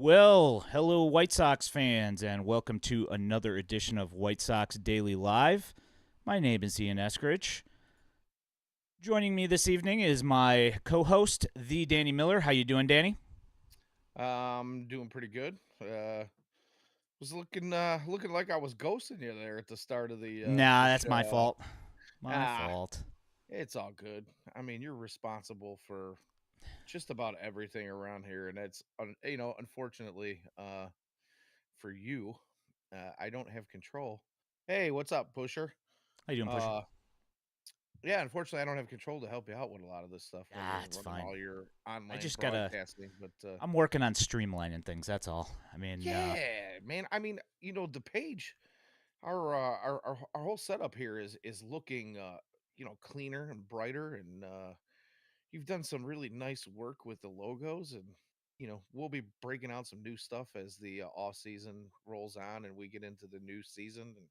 Well, hello, White Sox fans, and welcome to another edition of White Sox Daily Live. My name is Ian Eskridge. Joining me this evening is my co-host, the Danny Miller. How you doing, Danny? Doing pretty good. Was looking like I was ghosting you there at the start of Nah, the that's my show. fault. My Ah, fault. it's all good. I mean, you're responsible for just about everything around here, and unfortunately, for you, I don't have control. Hey, what's up, Pusher? How you doing, Pusher? Uh, yeah, unfortunately, I don't have control to help you out with a lot of this stuff when Ah, you're it's running fine. all your I online just gotta. broadcasting, but I'm working on streamlining things. That's all. yeah, man. I mean, the page, our whole setup here is looking cleaner and brighter, and you've done some really nice work with the logos, and we'll be breaking out some new stuff as the off season rolls on and we get into the new season and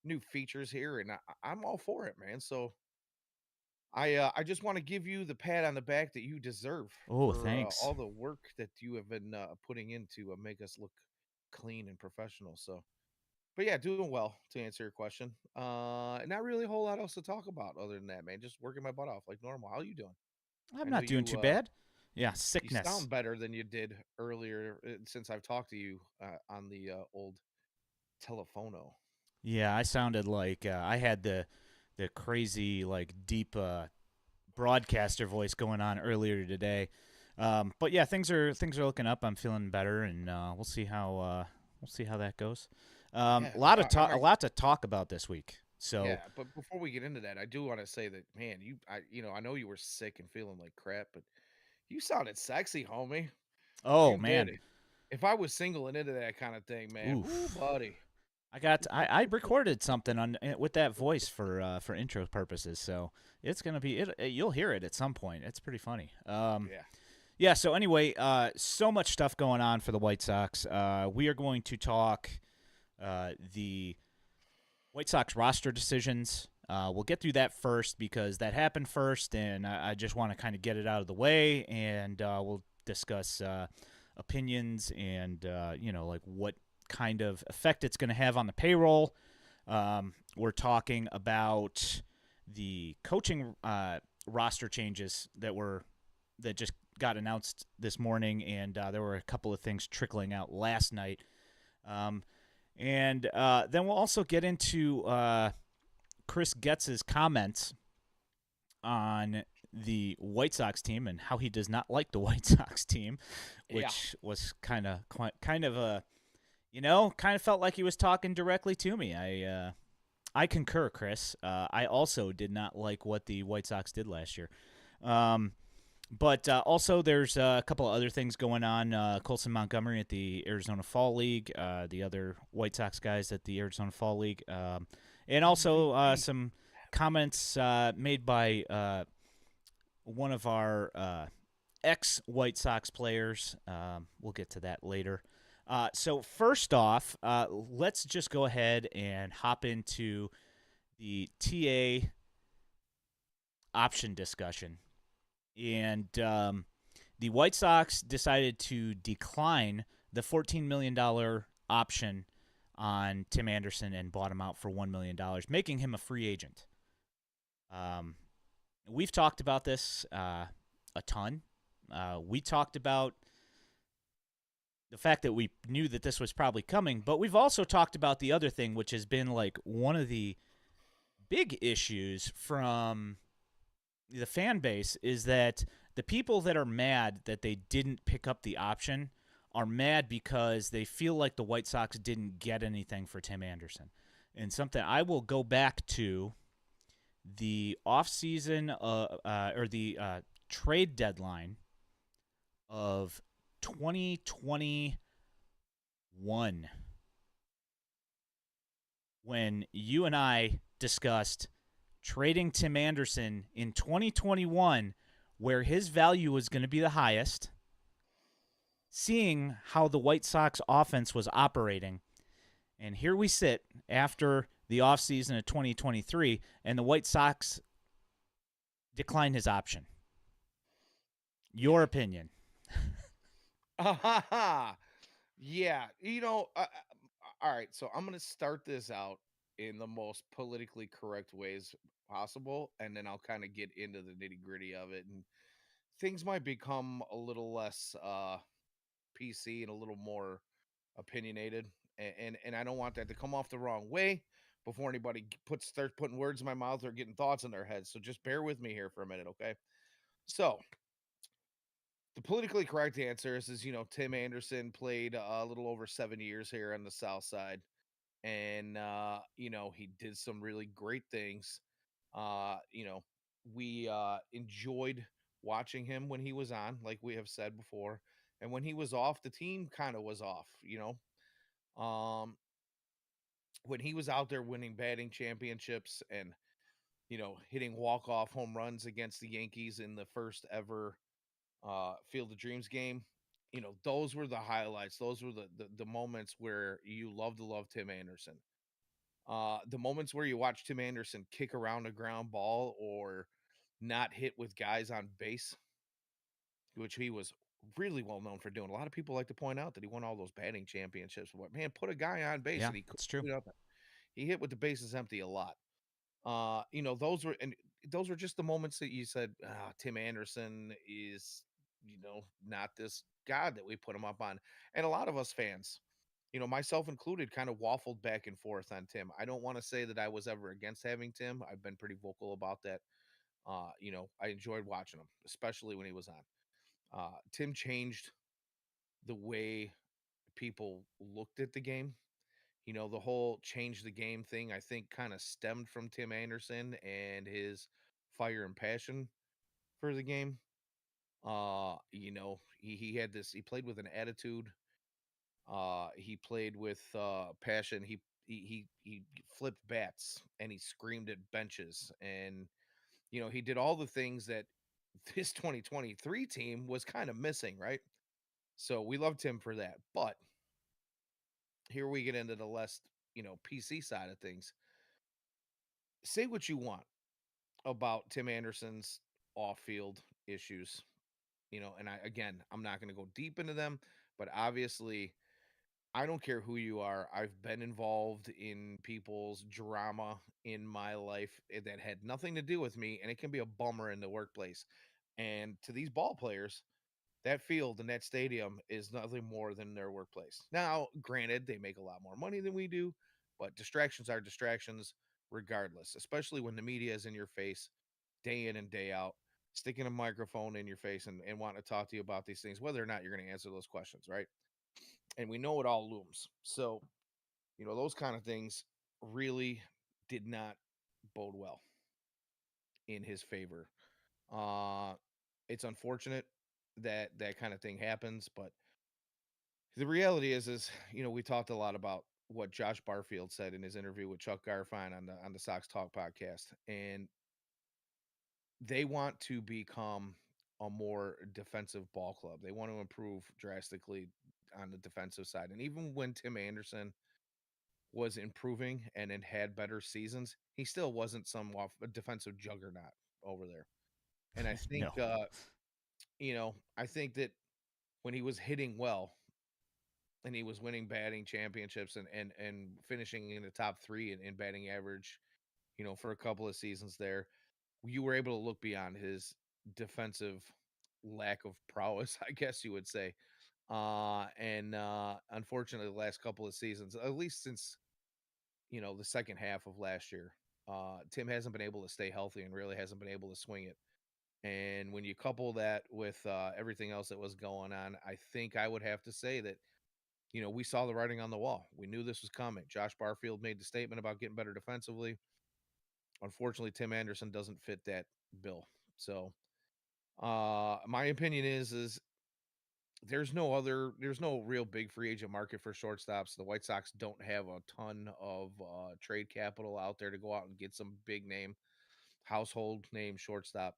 new features here, and I'm all for it, man. So I just want to give you the pat on the back that you deserve Oh, for thanks. all the work that you have been putting in to make us look clean and professional. So, but yeah, doing well to answer your question. Not really a whole lot else to talk about other than that, man. Just working my butt off like normal. How you doing? I'm I know not doing too bad. Yeah, you sickness. sound better than you did earlier since I've talked to you on the old telephono. Yeah, I sounded like I had the crazy like deep broadcaster voice going on earlier today. But yeah, things are looking up. I'm feeling better, and we'll see how that goes. Yeah, A lot to talk about this week. So, yeah, but before we get into that, I do want to say that, man, I know you were sick and feeling like crap, but you sounded sexy, homie. oh You did man, it. If I was singling into that kind of thing, man, whoo, oof. buddy. I recorded something on with that voice for intro purposes, so it's gonna be you'll hear it at some point. It's pretty funny. Yeah. Yeah. So anyway, so much stuff going on for the White Sox. We are going to talk the White Sox roster decisions. We'll get through that first because that happened first, and I just want to kind of get it out of the way, and we'll discuss opinions and like what kind of effect it's going to have on the payroll. We're talking about the coaching roster changes that just got announced this morning, and there were a couple of things trickling out last night. And then we'll also get into Chris Getz's comments on the White Sox team and how he does not like the White Sox team, Yeah. which was kind of a kind of felt like he was talking directly to me. I concur, Chris. I also did not like what the White Sox did last year. But also, there's a couple of other things going on. Colson Montgomery at the Arizona Fall League, the other White Sox guys at the Arizona Fall League, and also MVP. some comments made by one of our ex-White Sox players. We'll get to that later. So first off, let's just go ahead and hop into the TA option discussion. And the White Sox decided to decline the $14 million option on Tim Anderson and bought him out for $1 million, making him a free agent. We've talked about this a ton. We talked about the fact that we knew that this was probably coming, but we've also talked about the other thing, which has been like one of the big issues from the fan base is that the people that are mad that they didn't pick up the option are mad because they feel like the White Sox didn't get anything for Tim Anderson. And something I will go back to the offseason or the trade deadline of 2021 when you and I discussed trading Tim Anderson in 2021 where his value was going to be the highest, seeing how the White Sox offense was operating. And here we sit after the offseason of 2023, and the White Sox declined his option. Your Yeah. opinion? Yeah, all right, so I'm gonna start this out in the most politically correct ways possible, and then I'll kind of get into the nitty-gritty of it, and things might become a little less PC and a little more opinionated, and I don't want that to come off the wrong way before anybody starts putting words in my mouth or getting thoughts in their heads. So just bear with me here for a minute, okay? So the politically correct answer is Tim Anderson played a little over 7 years here on the South Side, and he did some really great things. Uh, you know, we enjoyed watching him when he was on, like we have said before, and when he was off, the team kind of was off. Um, when he was out there winning batting championships and hitting walk off home runs against the Yankees in the first ever Field of Dreams game. Those were the highlights. Those were the moments where you love to love Tim Anderson. The moments where you watch Tim Anderson kick around a ground ball or not hit with guys on base, which he was really well known for doing. A lot of people like to point out that he won all those batting championships. But man, put a guy on base Yeah, and he couldn't it's true. do nothing. He hit with the bases empty a lot. Those were just the moments that you said, Tim Anderson is, not this god that we put him up on. And a lot of us fans, myself included, kind of waffled back and forth on Tim. I don't want to say that I was ever against having Tim. I've been pretty vocal about that. I enjoyed watching him, especially when he was on. Tim changed the way people looked at the game. The whole change the game thing, I think, kind of stemmed from Tim Anderson and his fire and passion for the game. He had this, he played with an attitude. He played with passion. He flipped bats and he screamed at benches. And, he did all the things that this 2023 team was kind of missing, right? So we loved him for that. But here we get into the less, PC side of things. Say what you want about Tim Anderson's off-field issues, and I'm not going to go deep into them, but obviously I don't care who you are. I've been involved in people's drama in my life that had nothing to do with me, and it can be a bummer in the workplace. And to these ball players, that field and that stadium is nothing more than their workplace. Now, granted, they make a lot more money than we do, but distractions are distractions regardless, especially when the media is in your face day in and day out, sticking a microphone in your face and wanting to talk to you about these things, whether or not you're going to answer those questions, right? And we know it all looms. So, those kind of things really did not bode well in his favor. Uh, it's unfortunate that that kind of thing happens, but the reality is, we talked a lot about what Josh Barfield said in his interview with Chuck Garfien on the Sox Talk podcast, and they want to become a more defensive ball club. They want to improve drastically on the defensive side. And even when Tim Anderson was improving and had better seasons, he still wasn't a defensive juggernaut over there. And I think, No. I think that when he was hitting well and he was winning batting championships and finishing in the top three in batting average, for a couple of seasons there, you were able to look beyond his defensive lack of prowess, I guess you would say. And unfortunately, the last couple of seasons, at least since the second half of last year, Tim hasn't been able to stay healthy and really hasn't been able to swing it. And when you couple that with everything else that was going on, I think I would have to say that we saw the writing on the wall. We knew this was coming. Josh Barfield made the statement about getting better defensively. Unfortunately, Tim Anderson doesn't fit that bill. So, my opinion is there's no real big free agent market for shortstops. The White Sox don't have a ton of trade capital out there to go out and get some big name, household name shortstop.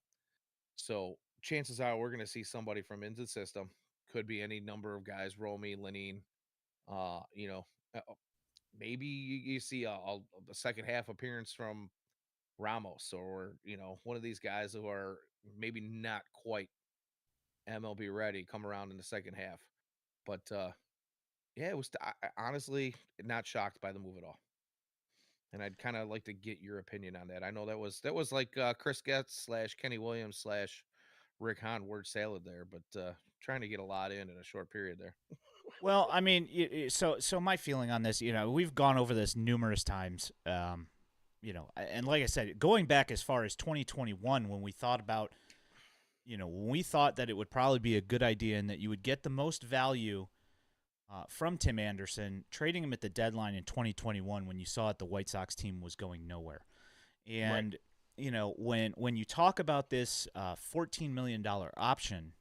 So chances are we're going to see somebody from into the system. Could be any number of guys, Romy, Lenine, uh, you know, maybe you see a second half appearance from Ramos or, one of these guys who are maybe not quite MLB ready come around in the second half. But yeah, it was. Honestly not shocked by the move at all. And I'd kind of like to get your opinion on that. I know that was like Chris Getz slash Kenny Williams slash Rick Hahn word salad there, but trying to get a lot in a short period there. Well, I mean, so my feeling on this, we've gone over this numerous times. And like I said, going back as far as 2021, when we thought about, when we thought that it would probably be a good idea and that you would get the most value from Tim Anderson, trading him at the deadline in 2021 when you saw that the White Sox team was going nowhere. Right. And, when you talk about this $14 million option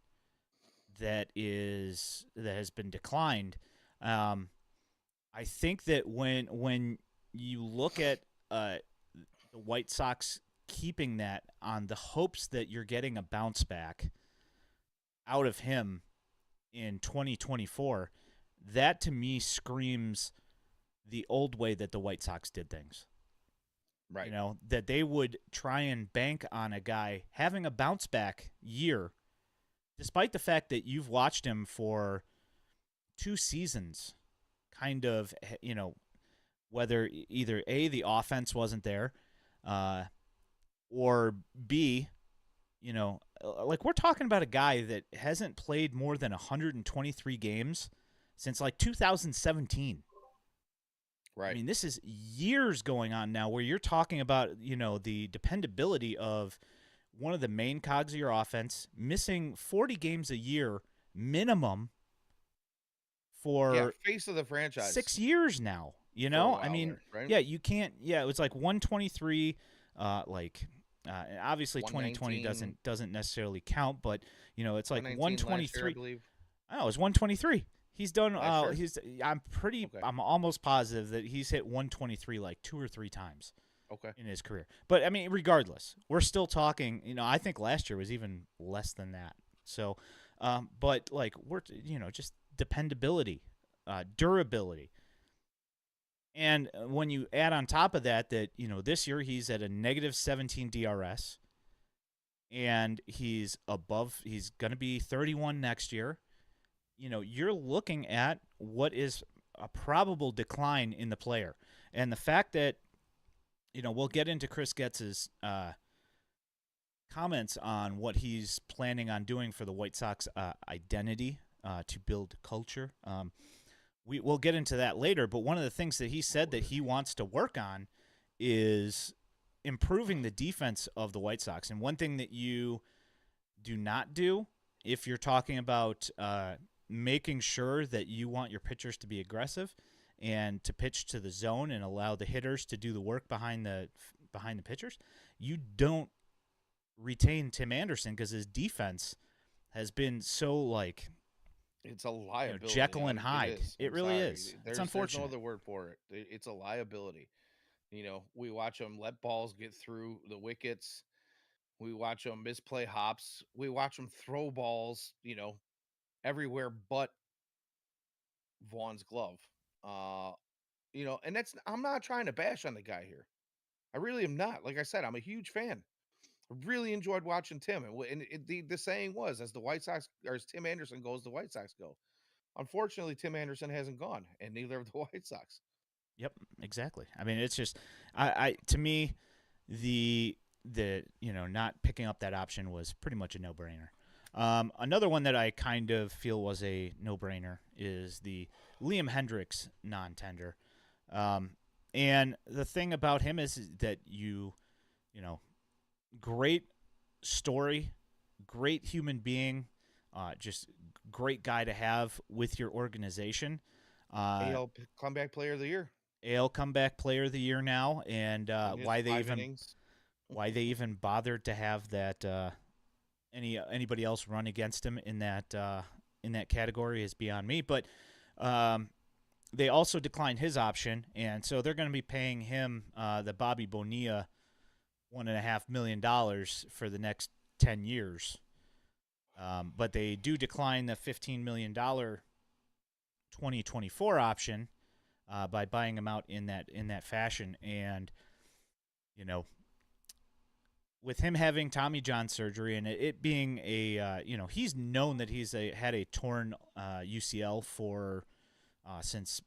that has been declined, I think that when you look at the White Sox keeping that on the hopes that you're getting a bounce back out of him in 2024, that to me screams the old way that the White Sox did things. Right. That they would try and bank on a guy having a bounce back year, despite the fact that you've watched him for 2 seasons, kind of, whether either A, the offense wasn't there, or B, like we're talking about a guy that hasn't played more than 123 games since like 2017. Right. I mean, this is years going on now where you're talking about, the dependability of one of the main cogs of your offense missing 40 games a year minimum Yeah, for face of the franchise 6 years now. for a I while mean, there, right? yeah, you can't. Yeah, it was like 123. Obviously 2020 119, doesn't necessarily count, but it's like 119 last year, I 123. believe. Oh, it was 123. He's done. Last year? He's. Okay. I'm almost positive that he's hit 123 like 2 or 3 times Okay. in his career. But I mean, regardless, we're still talking. I think last year was even less than that. So, but like we're just dependability, durability. And when you add on top of that, this year he's at a negative 17 DRS, and he's going to be 31 next year. You're looking at what is a probable decline in the player. And the fact that, we'll get into Chris Getz's comments on what he's planning on doing for the White Sox identity to build culture. We'll get into that later, but one of the things that he said that he wants to work on is improving the defense of the White Sox. And one thing that you do not do if you're talking about making sure that you want your pitchers to be aggressive and to pitch to the zone and allow the hitters to do the work behind the pitchers, you don't retain Tim Anderson because his defense has been so like It's a liability. Jekyll and It Hyde. is. It I'm really sorry. is. It's There's no unfortunate. other word for it. It's a liability. We watch them let balls get through the wickets. We watch them misplay hops. We watch them throw balls, everywhere but Vaughn's glove. Uh, and I'm not trying to bash on the guy here. I really am not. Like I said, I'm a huge fan. I really enjoyed watching Tim, and the saying was, as the White Sox or as Tim Anderson goes, the White Sox go. Unfortunately, Tim Anderson hasn't gone, and neither have the White Sox. Yep, exactly. I mean, it's just, I to me, the not picking up that option was pretty much a no-brainer. Another one that I kind of feel was a no-brainer is the Liam Hendriks non-tender. And the thing about him is that great story, great human being, just great guy to have with your organization. AL comeback player of the year AL comeback player of the year now, and in his 5 innings. why they even bothered to have that anybody else run against him in that category is beyond me. But they also declined his option, and so they're going to be paying him the Bobby Bonilla $1.5 million for the next 10 years. But they do decline the $15 million 2024 option by buying him out in that fashion. And with him having Tommy John surgery and it being a he's known that had a torn UCL for since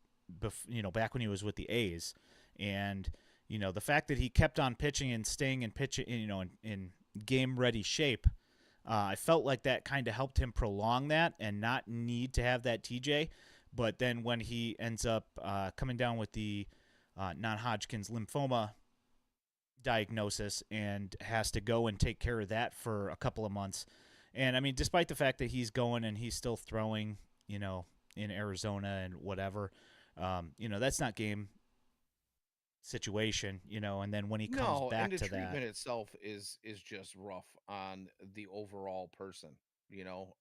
back when he was with the A's, and the fact that he kept on pitching and staying in pitching in game ready shape. I felt like that kind of helped him prolong that and not need to have that TJ. But then when he ends up coming down with the non-Hodgkin's lymphoma diagnosis and has to go and take care of that for a couple of months. And I mean, despite the fact that he's going and he's still throwing, in Arizona and whatever, that's not game situation, and then when he comes No, and back the to that, treatment itself is just rough on the overall person, you know.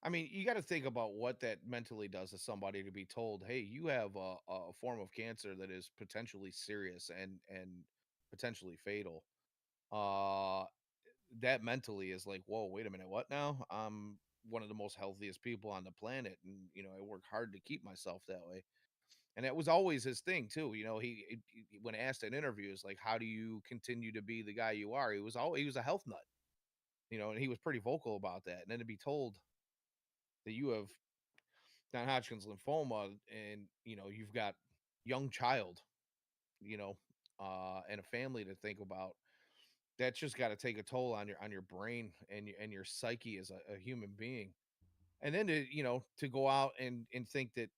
I mean, you got to think about what that mentally does to somebody to be told, "Hey, you have a form of cancer that is potentially serious and potentially fatal." Uh that mentally is like, "Whoa, wait a minute, what now? I'm one of the most healthiest people on the planet, and I work hard to keep myself that way." And that was always his thing too. When asked in interviews, like, "How do you continue to be the guy you are?" He was a health nut, and he was pretty vocal about that. And then to be told that you have non-Hodgkin's lymphoma and you've got young child, you know, and a family to think about, that's just got to take a toll on your brain and your psyche as a human being. And then to go out and think that,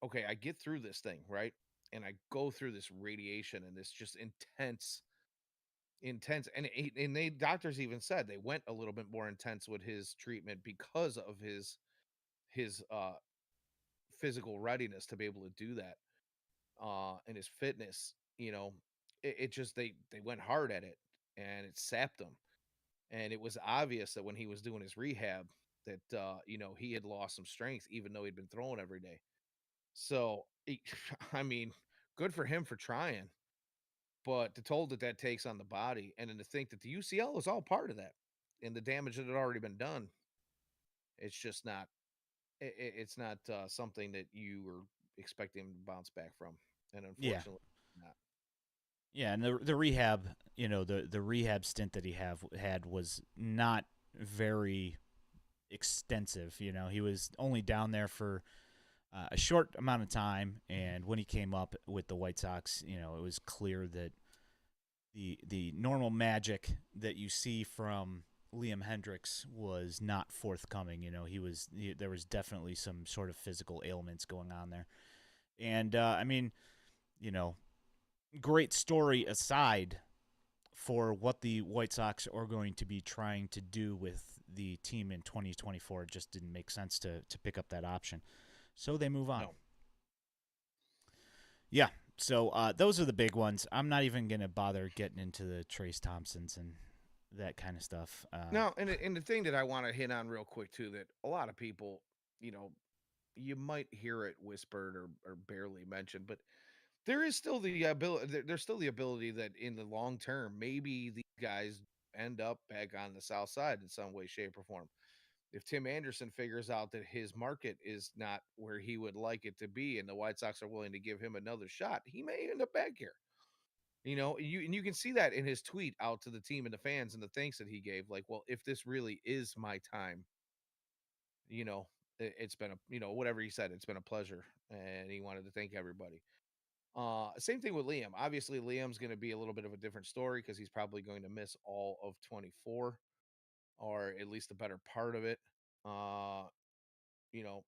okay, I get through this thing, right? And I go through this radiation and this just intense, and they doctors even said they went a little bit more intense with his treatment because of his physical readiness to be able to do that, and his fitness. It just they went hard at it, and it sapped him. And it was obvious that when he was doing his rehab that he had lost some strength even though he'd been throwing every day. So I mean, good for him for trying, but to told that that takes on the body, and then to think that the UCL is all part of that, and the damage that had already been done, it's just not. It's not something that you were expecting him to bounce back from, and yeah, unfortunately, not. yeah, and the rehab, the rehab stint that he had was not very extensive. He was only down there for a short amount of time, and when he came up with the White Sox, it was clear that the normal magic that you see from Liam Hendriks was not forthcoming. There was definitely some sort of physical ailments going on there, and I mean, you know, great story aside for what the White Sox are going to be trying to do with the team in 2024. It just didn't make sense to pick up that option, so they move on. No, Yeah. So those are the big ones. I'm not even gonna bother getting into the Trace Thompsons and that kind of stuff. no, and the thing that I want to hit on real quick too, that a lot of people, you know, you might hear it whispered or barely mentioned, but there is still the ability. There's still the ability that in the long term, maybe these guys end up back on the south side in some way, shape, or form. If Tim Anderson figures out that his market is not where he would like it to be, and the White Sox are willing to give him another shot, he may end up back here. You can see that in his tweet out to the team and the fans and the thanks that he gave. Like, well, if this really is my time, you know, it's been a whatever he said, it's been a pleasure, and he wanted to thank everybody. Same thing with Liam. Obviously, Liam's going to be a little bit of a different story because he's probably going to miss all of 24, or at least the better part of it. Uh, you know,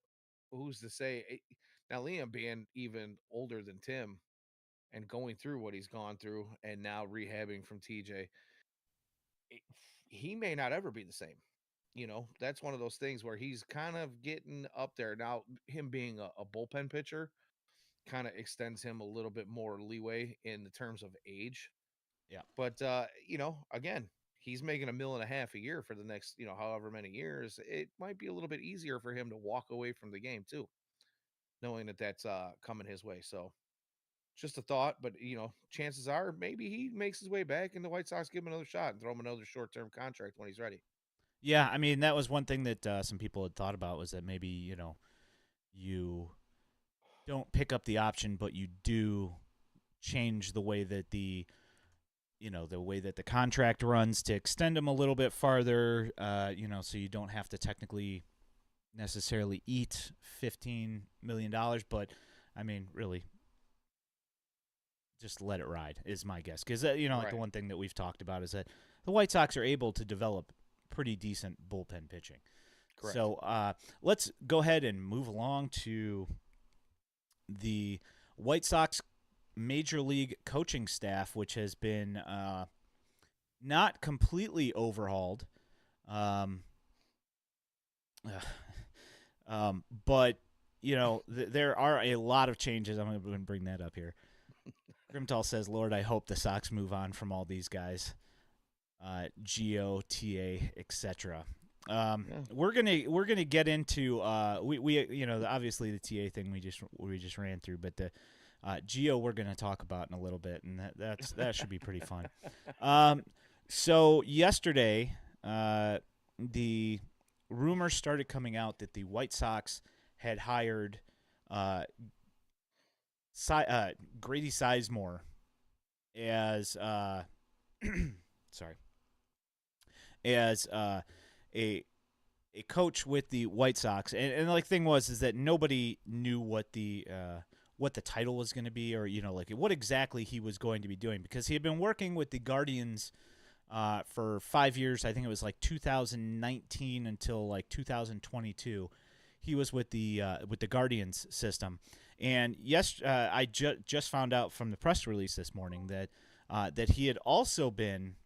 who's to say? Now, Liam being even older than Tim and going through what he's gone through, and now rehabbing from TJ, it- he may not ever be the same. That's one of those things where he's kind of getting up there now. Him being a bullpen pitcher kind of extends him a little bit more leeway in the terms of age. Yeah. But again, he's making $1.5 million a year for the next, however many years. It might be a little bit easier for him to walk away from the game too, knowing that that's coming his way. So just a thought, but chances are maybe he makes his way back and the White Sox give him another shot and throw him another short-term contract when he's ready. Yeah. I mean, that was one thing that some people had thought about was that maybe you don't pick up the option, but you do change the way that the the way that the contract runs to extend him a little bit farther, so you don't have to technically necessarily eat $15 million. But, I mean, really, just let it ride is my guess. Because, like the one thing that we've talked about is that the White Sox are able to develop pretty decent bullpen pitching. Correct. So let's go ahead and move along to the White Sox Major League coaching staff, which has been not completely overhauled, but there are a lot of changes. I'm going to bring that up here. Grimtall says, "Lord, I hope the Sox move on from all these guys, Gio, TA, etc." We're gonna get into we obviously the TA thing we just ran through, but the Gio we're gonna talk about in a little bit, and that should be pretty fun. So yesterday, the rumors started coming out that the White Sox had hired Grady Sizemore as a coach with the White Sox, and like thing was that nobody knew what the title was going to be, or like what exactly he was going to be doing, because he had been working with the Guardians for 5 years. I think it was like 2019 until like 2022. He was with the Guardians system, and I just found out from the press release this morning that he had also been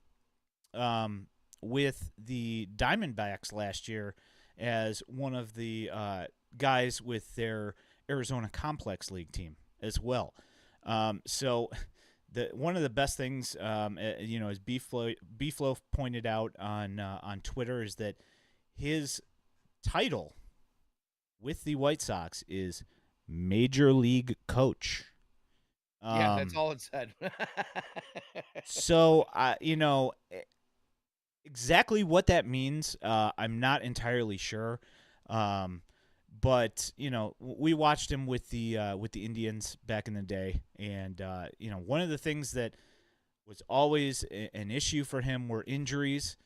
with the Diamondbacks last year as one of the guys with their Arizona Complex League team as well. So one of the best things, as Beeflo pointed out on Twitter, is that his title with the White Sox is Major League Coach. Yeah, that's all it said. So, exactly what that means, I'm not entirely sure. But we watched him with the Indians back in the day, and one of the things that was always an issue for him were injuries,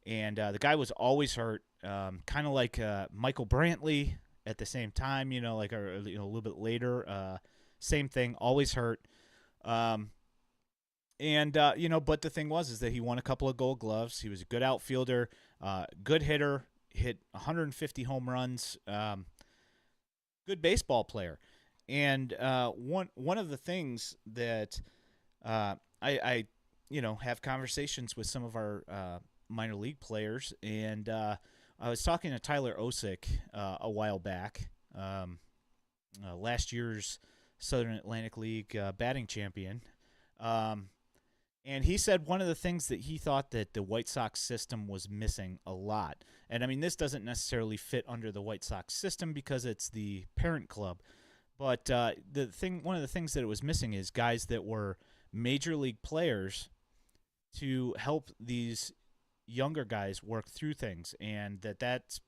and the guy was always hurt, kind of like Michael Brantley at the same time, like a little bit later, same thing, always hurt. But the thing is that he won a couple of Gold Gloves. He was a good outfielder, good hitter, hit 150 home runs, good baseball player. And one of the things that I have conversations with some of our minor league players, and I was talking to Tyler Osick a while back, last year's Southern Atlantic League batting champion. And he said one of the things that he thought that the White Sox system was missing a lot. And I mean, this doesn't necessarily fit under the White Sox system because it's the parent club. But one of the things that it was missing is guys that were major league players to help these younger guys work through things, and that's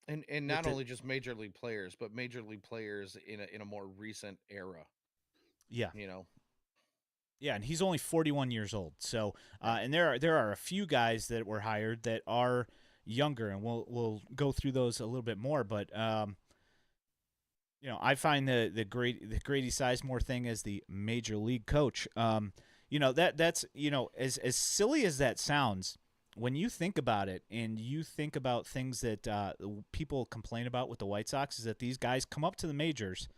and not only just major league players, but major league players in a more recent era. Yeah. Yeah, and he's only 41 years old. So, and there are a few guys that were hired that are younger, and we'll go through those a little bit more. But I find the Grady Sizemore thing as the major league coach. That's as silly as that sounds, when you think about it, and you think about things that people complain about with the White Sox, is that these guys come up to the majors,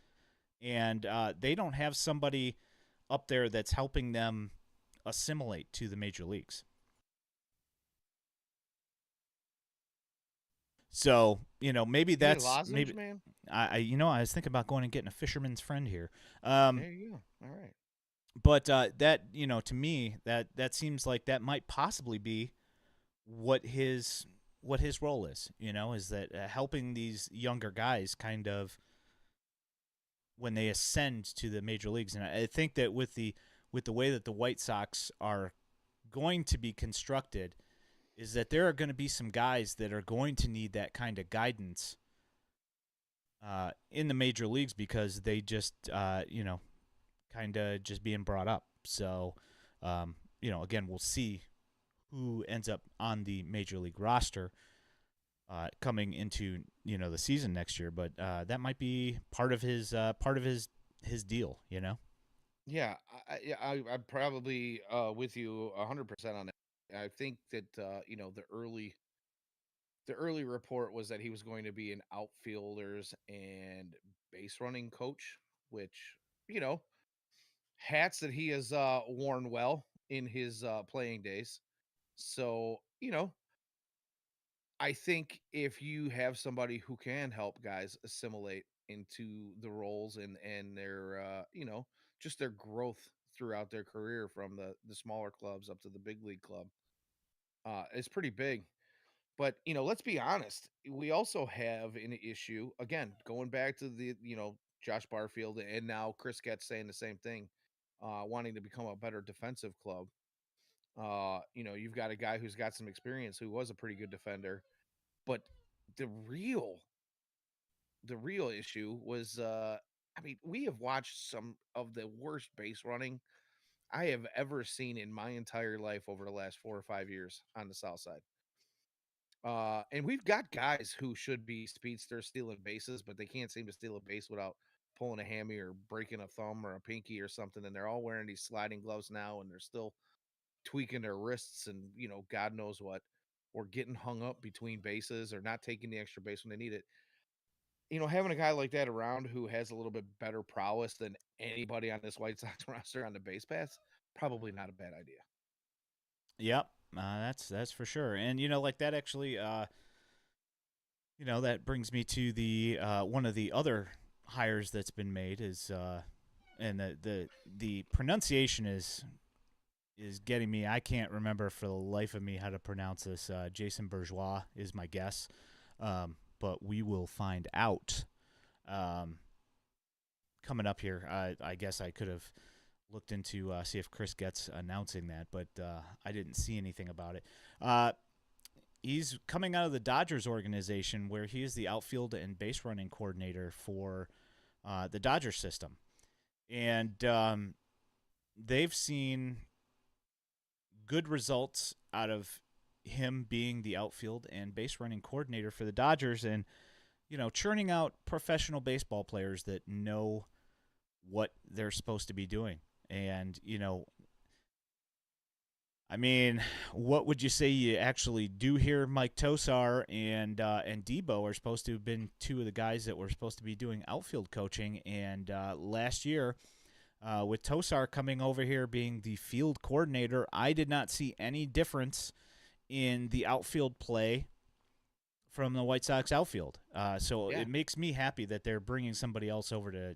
and they don't have somebody up there that's helping them assimilate to the major leagues. So, maybe that's lozenge, maybe man? I was thinking about going and getting a fisherman's friend here. There you go. All right. But that, to me, that seems like that might possibly be what his role is, is that helping these younger guys kind of when they ascend to the major leagues. And I think that with the way that the White Sox are going to be constructed, is that there are going to be some guys that are going to need that kind of guidance in the major leagues, because they just kind of just being brought up. So Again, we'll see who ends up on the major league roster coming into the season next year. But that might be part of his deal. Yeah, I'm probably with you 100% on it. I think that the early report was that he was going to be an outfielders and base running coach, which you know hats that he has worn well in his playing days. So I think if you have somebody who can help guys assimilate into the roles and their just their growth throughout their career from the smaller clubs up to the big league club, it's pretty big. But let's be honest, we also have an issue again going back to the Josh Barfield and now Chris Getz saying the same thing, wanting to become a better defensive club. You've got a guy who's got some experience who was a pretty good defender, but the real the real issue was I mean, we have watched some of the worst base running I have ever seen in my entire life over the last 4 or 5 years on the south side. And we've got guys who should be speedsters stealing bases, but they can't seem to steal a base without pulling a hammy or breaking a thumb or a pinky or something. And they're all wearing these sliding gloves now, and they're still tweaking their wrists and God knows what, or getting hung up between bases or not taking the extra base when they need it. Having a guy like that around who has a little bit better prowess than anybody on this White Sox roster on the base paths, probably not a bad idea. Yep, that's for sure. And like that actually, that brings me to the one of the other hires that's been made is, and the pronunciation is getting me. I can't remember for the life of me how to pronounce this. Jason Bourgeois is my guess, but we will find out coming up here. I guess I could have looked into see if Chris Getz announcing that, but I didn't see anything about it. He's coming out of the Dodgers organization, where he is the outfield and base running coordinator for the Dodgers system, and they've seen good results out of him being the outfield and base running coordinator for the Dodgers, and churning out professional baseball players that know what they're supposed to be doing. And I mean, what would you say you actually do here? Mike Tosar and Debo are supposed to have been two of the guys that were supposed to be doing outfield coaching, and last year, with Tosar coming over here being the field coordinator, I did not see any difference in the outfield play from the White Sox outfield. So Yeah. it makes me happy that they're bringing somebody else over to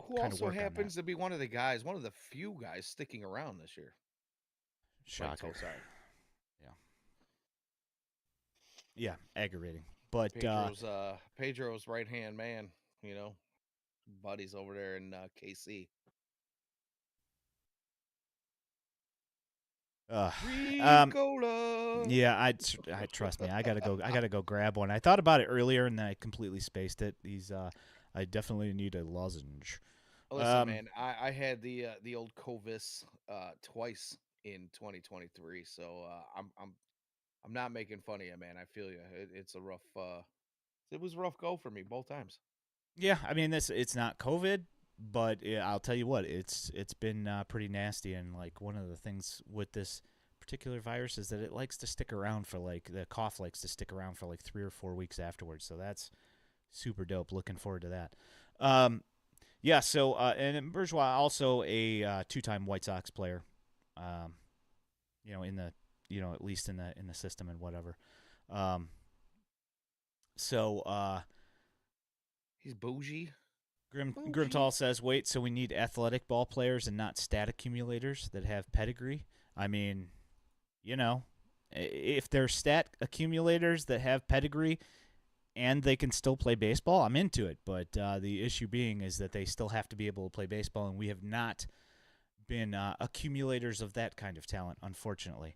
Who kind of also work on that. happens to be one of the guys, one of the few guys sticking around this year, Mike Shocker. Tosar. Yeah. Yeah, aggravating. But Pedro's right hand man, you know, buddies over there in KC. uh, um, Ricola. yeah, I trust me. I gotta go grab one. I thought about it earlier and then I completely spaced it. I definitely need a lozenge. Listen, Um, man, I had the old Covis twice in 2023, so I'm not making fun of you, man. I feel you. It's a rough. It was a rough go for me both times. yeah, I mean it's not COVID, but I'll tell you what, it's been pretty nasty. And like one of the things with this particular virus is that it likes to stick around for like the cough likes to stick around for like 3 or 4 weeks afterwards. So that's super dope. Looking forward to that. Yeah. So and Bourgeois also a two-time White Sox player. Um, in the at least in the system and whatever. Um, so He's bougie. Bougie. Grimtall says, "Wait, so we need athletic ball players and not stat accumulators that have pedigree?" I mean, you know, if they're stat accumulators that have pedigree and they can still play baseball, I'm into it. But the issue being is that they still have to be able to play baseball, and we have not been accumulators of that kind of talent, unfortunately.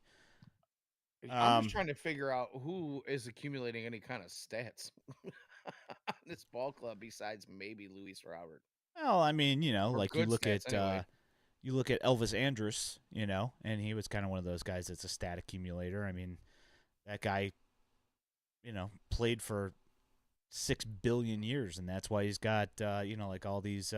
I'm just trying to figure out who is accumulating any kind of stats on this ball club besides maybe Luis Robert, Well, I mean, or like you good look stats at anyway. you look at Elvis Andrus, and he was kind of one of those guys that's a stat accumulator. I mean, that guy, played for 6 billion years, and that's why he's got, like all these,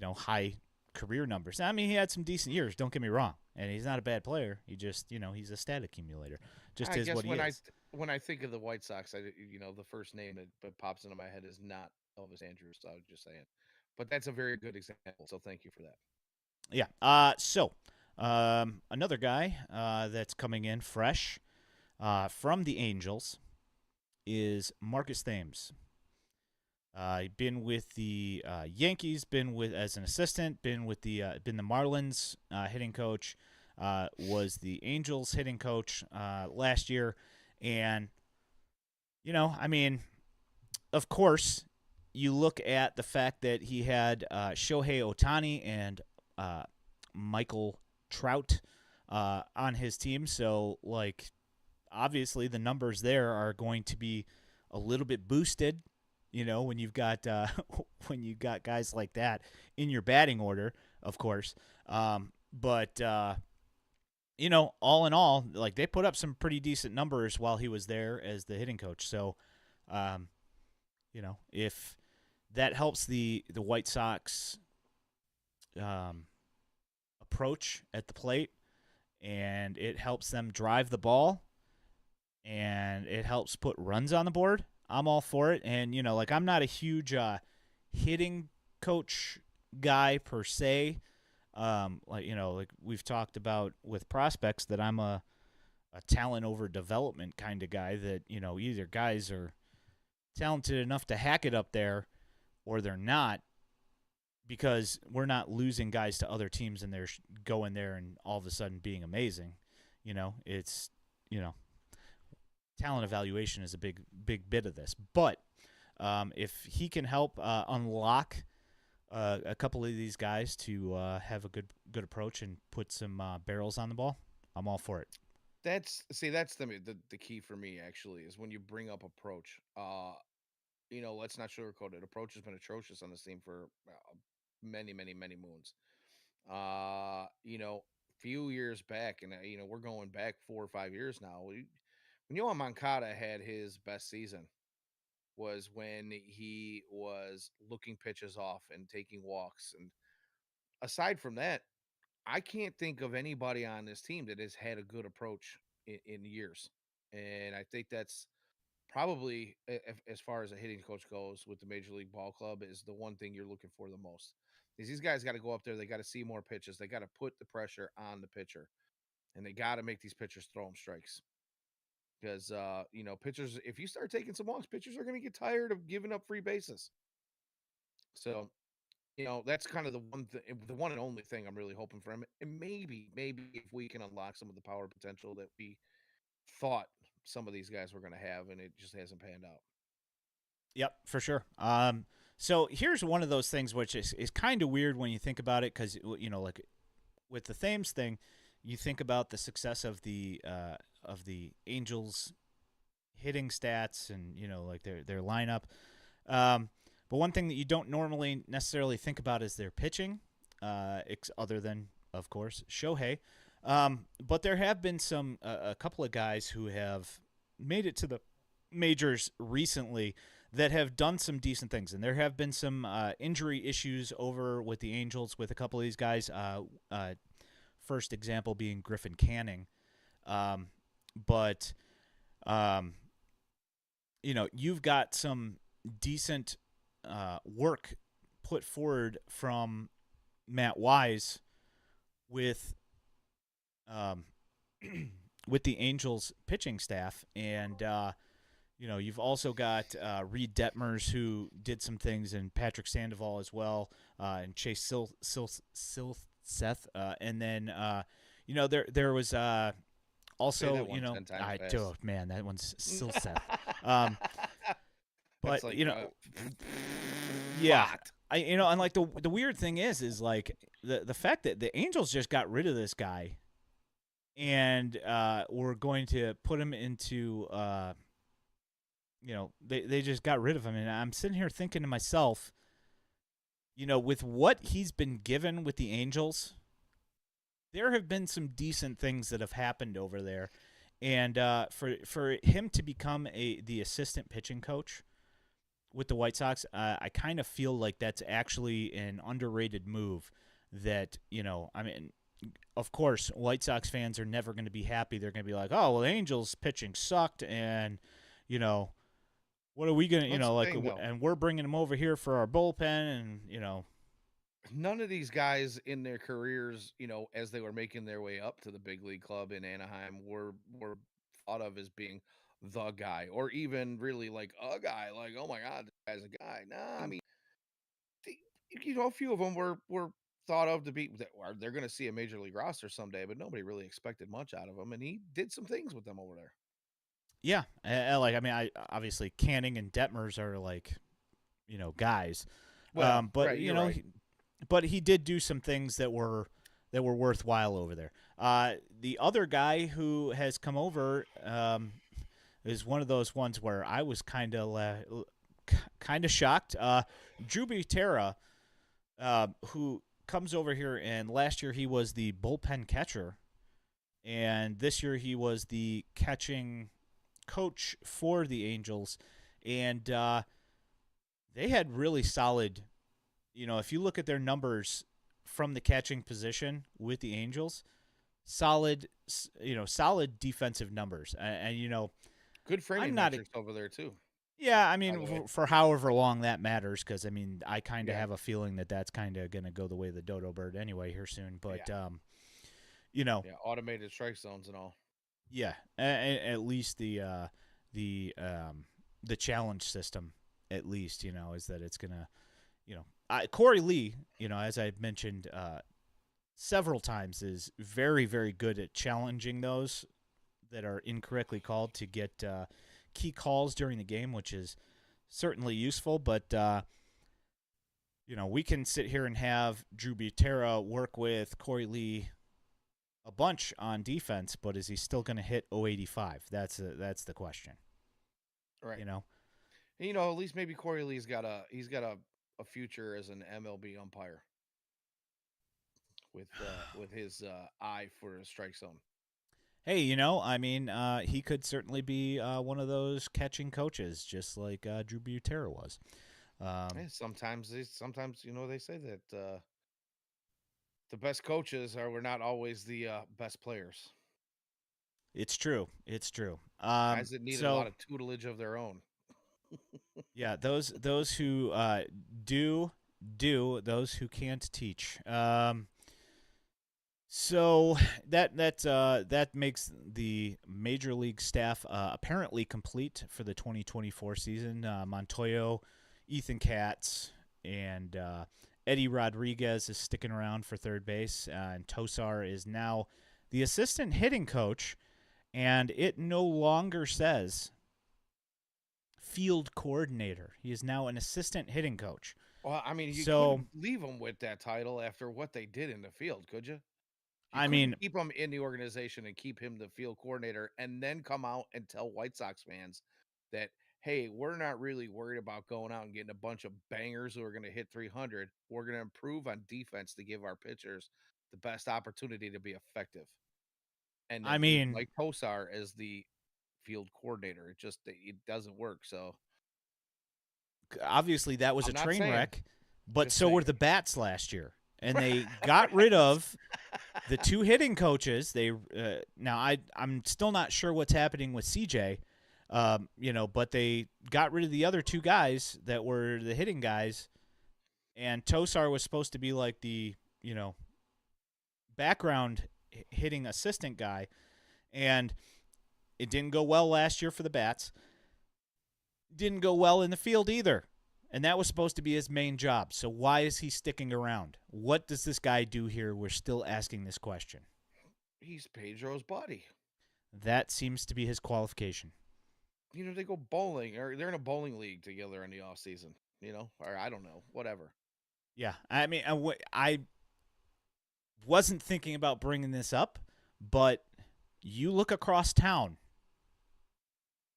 high career numbers. I mean, he had some decent years, don't get me wrong, and he's not a bad player. He just, he's a stat accumulator. Just I is guess what he is. when I think of the White Sox, the first name that pops into my head is not Elvis Andrews. So I was just saying, but that's a very good example. So thank you for that. Yeah. Another guy that's coming in fresh from the Angels is Marcus Thames. Been with the Yankees, been with as an assistant, been the Marlins hitting coach, was the Angels hitting coach last year, and I mean, of course, you look at the fact that he had Shohei Ohtani and Michael Trout on his team, so like obviously the numbers there are going to be a little bit boosted. When you've got guys like that in your batting order, of course. But all in all, like they put up some pretty decent numbers while he was there as the hitting coach. So, if that helps the White Sox approach at the plate, and it helps them drive the ball, and it helps put runs on the board, I'm all for it. And, I'm not a huge hitting coach guy per se. Like we've talked about with prospects, that I'm a talent over development kind of guy, that, either guys are talented enough to hack it up there or they're not, because we're not losing guys to other teams and they're going there and all of a sudden being amazing. It's, talent evaluation is a big bit of this. But if he can help unlock a couple of these guys to have a good approach and put some barrels on the ball, I'm all for it. That's the key for me actually, is when you bring up approach. Let's not sugarcoat it. Approach has been atrocious on this team for many, many, many moons. Few years back, and we're going back 4 or 5 years now. When Yohan Moncada had his best season was when he was looking pitches off and taking walks. And aside from that, I can't think of anybody on this team that has had a good approach in years. And I think that's probably, as far as a hitting coach goes with the Major League Ball Club, is the one thing you're looking for the most. Because these guys got to go up there, they got to see more pitches, they got to put the pressure on the pitcher, and they got to make these pitchers throw them strikes. Because pitchers, if you start taking some walks, pitchers are going to get tired of giving up free bases. So that's kind of the one and only thing I'm really hoping for him. And maybe if we can unlock some of the power potential that we thought some of these guys were going to have, and it just hasn't panned out. Yep, for sure. So here's one of those things which is kind of weird when you think about it, because like with the Thames thing, you think about the success of the Angels hitting stats and like their lineup. But one thing that you don't normally necessarily think about is their pitching, other than, of course, Shohei. But there have been a couple of guys who have made it to the majors recently that have done some decent things. And there have been some injury issues over with the Angels with a couple of these guys. First example being Griffin Canning. But you've got some decent work put forward from Matt Wise with with the Angels pitching staff, and you've also got Reed Detmers, who did some things, and Patrick Sandoval as well, and Chase Seth, and then there was also man, that one's Silseth. But like, yeah, and like the weird thing is like the fact that the Angels just got rid of this guy, and we're going to put him into they just got rid of him, and I'm sitting here thinking to myself, with what he's been given with the Angels, there have been some decent things that have happened over there. And for him to become the assistant pitching coach with the White Sox, I kind of feel like that's actually an underrated move. That I mean, of course, White Sox fans are never going to be happy. They're going to be like, "Oh, well, the Angels pitching sucked, and what are we going to, That's the like, thing, though. and we're bringing them over here for our bullpen, and None of these guys in their careers, as they were making their way up to the big league club in Anaheim, were thought of as being the guy, or even really like a guy. Like, oh my god, this guy's a guy. Nah, I mean, the, a few of them were thought of to be that they're going to see a major league roster someday, but nobody really expected much out of him, and he did some things with them over there. yeah, like I mean, I obviously Canning and Detmers are like guys, Well, but right, you're right. but he did do some things that were worthwhile over there. The other guy who has come over is one of those ones where I was kind of shocked. Drew Butera, who comes over here, and last year he was the bullpen catcher, and this year he was the catching coach for the Angels, and they had really solid. If you look at their numbers from the catching position with the Angels, solid, solid defensive numbers, and Good I'm framing not. metrics over there too. Yeah, I By the mean, way, for however long that matters, because I mean, I kind of yeah, have a feeling that that's kind of gonna go the way of the dodo bird anyway here soon. But yeah, you know, yeah. Automated strike zones and all. yeah, at least the challenge system, at least is that it's gonna, Corey Lee, as I've mentioned several times, is very very good at challenging those that are incorrectly called to get key calls during the game, which is certainly useful. But we can sit here and have Drew Butera work with Corey Lee a bunch on defense, but is he still going to hit 085? That's the question. Right. You know, At least maybe Corey Lee's got a future as an MLB umpire with his eye for a strike zone. hey, I mean, he could certainly be one of those catching coaches, just like Drew Butera was. Yeah, sometimes they say that the best coaches are were not always the best players. It's true. It's true. Guys that needed a lot So of tutelage of their own. yeah, those who do those who can't teach. So that makes the major league staff apparently complete for the 2024 season. Montoyo, Ethan Katz, and Eddie Rodriguez is sticking around for third base, and Tosar is now the assistant hitting coach, and it no longer says field coordinator. He is now an assistant hitting coach. Well, I mean, you So, couldn't leave them with that title after what they did in the field, could you? You I couldn't mean, keep him in the organization and keep him the field coordinator and then come out and tell White Sox fans that, hey, we're not really worried about going out and getting a bunch of bangers who are going to hit 300. We're going to improve on defense to give our pitchers the best opportunity to be effective. And I then leave mean, Mike Posar as the field coordinator. It doesn't work. So obviously that was a I'm not train saying, wreck, but just so were saying. the Bats last year. And they got rid Right. of the two hitting coaches. They now I'm still not sure what's happening with CJ, but they got rid of the other two guys that were the hitting guys, and Tosar was supposed to be like the background hitting assistant guy, and it didn't go well last year for the Bats. Didn't go well in the field either. And that was supposed to be his main job. So why is he sticking around? What does this guy do here? We're still asking this question. He's Pedro's buddy. That seems to be his qualification. They go bowling or they're in a bowling league together in the off season, or I don't know, whatever. Yeah, I mean, I wasn't thinking about bringing this up, but you look across town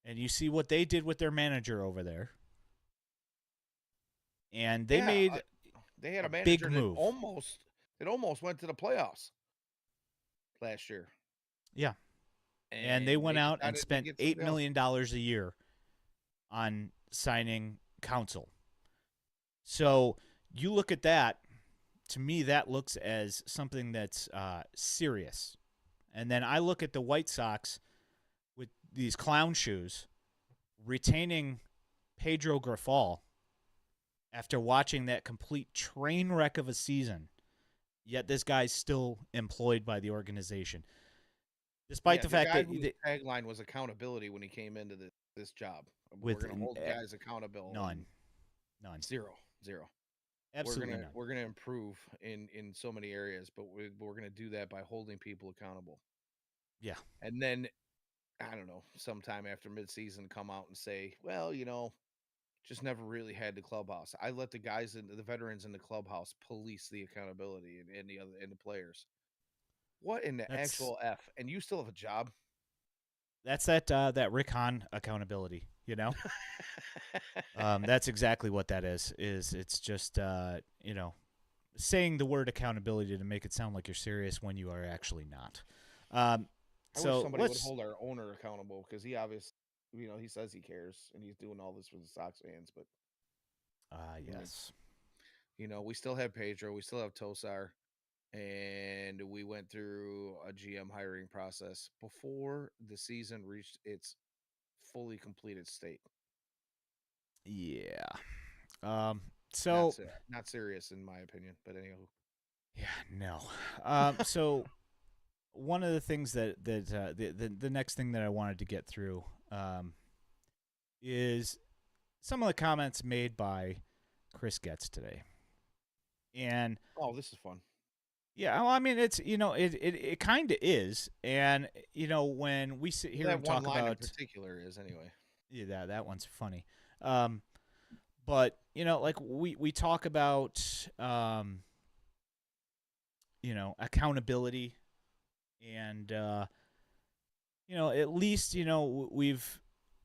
and you see what they did with their manager over there. And they Yeah, made They had A a manager big move. that almost went to the playoffs last year, Yeah. And they and went they out and decided to spent get $8 somebody else. million a year on signing counsel. So you look at that, to me, that looks as something that's serious. And then I look at the White Sox with these clown shoes retaining Pedro Grifol after watching that complete train wreck of a season. Yet this guy's still employed by the organization, despite Yeah, the the fact guy that whose tagline was accountability when he came into this job. We're with gonna hold guys accountable, and none, zero, zero. absolutely none. We're gonna improve in so many areas, but we're gonna do that by holding people accountable. Yeah, And then I don't know, sometime after midseason, come out and say, well, just never really had the clubhouse. I let the guys in the veterans in the clubhouse police the accountability and the players. What in the that's actual F? And you still have a job? that Rick Hahn accountability. That's exactly what that is. It's just saying the word accountability to make it sound like you're serious when you are actually not. Um, I wish so somebody would let's hold our owner accountable because he obviously, he says he cares and he's doing all this for the Sox fans. But I mean, yes. we still have Pedro, we still have Tosar, and we went through a GM hiring process before the season reached its fully completed state. Yeah. Not So se- not serious in my opinion, but anyhow. yeah, no. So one of the things the next thing that I wanted to get through is some of the comments made by Chris Getz today. And Oh, this is fun. yeah, well, I mean, it's it kind of is, and when we sit Well, here that and one talk line in about particular is anyway. yeah, that one's funny, um, but like we talk about accountability, and at least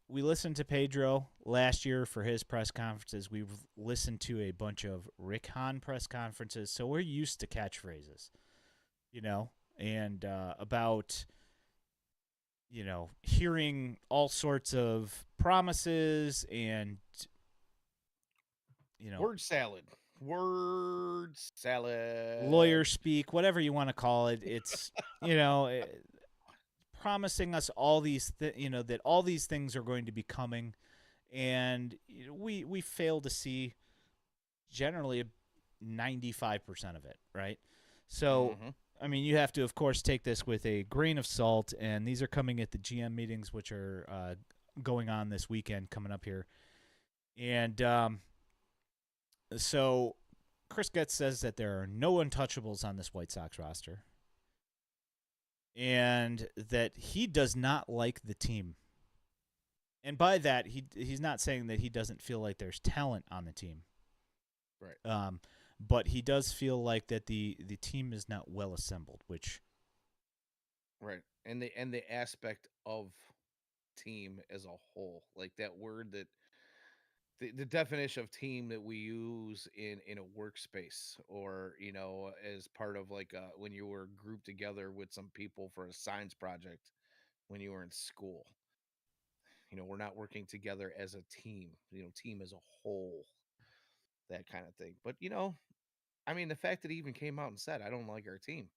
we listened to Pedro last year for his press conferences. We've listened to a bunch of Rick Hahn press conferences, so we're used to catchphrases, and about hearing all sorts of promises and Word salad. Word lawyer salad. speak, whatever you want to call it. It's you know eh, promising us all these that all these things are going to be coming, and we fail to see generally 95% of it, right? So Mm-hmm. I mean, you have to, of course, take this with a grain of salt, and these are coming at the GM meetings, which are going on this weekend, coming up here. And so Chris Getz says that there are no untouchables on this White Sox roster, and that he does not like the team. And by that, he's not saying that he doesn't feel like there's talent on the team. Right. But he does feel like that the team is not well assembled, which Right. And the aspect of team as a whole, like that word that the definition of team that we use in a workspace, or as part of like when you were grouped together with some people for a science project when you were in school. We're not working together as a team, team as a whole, that kind of thing. But I mean, the fact that he even came out and said, I don't like our team,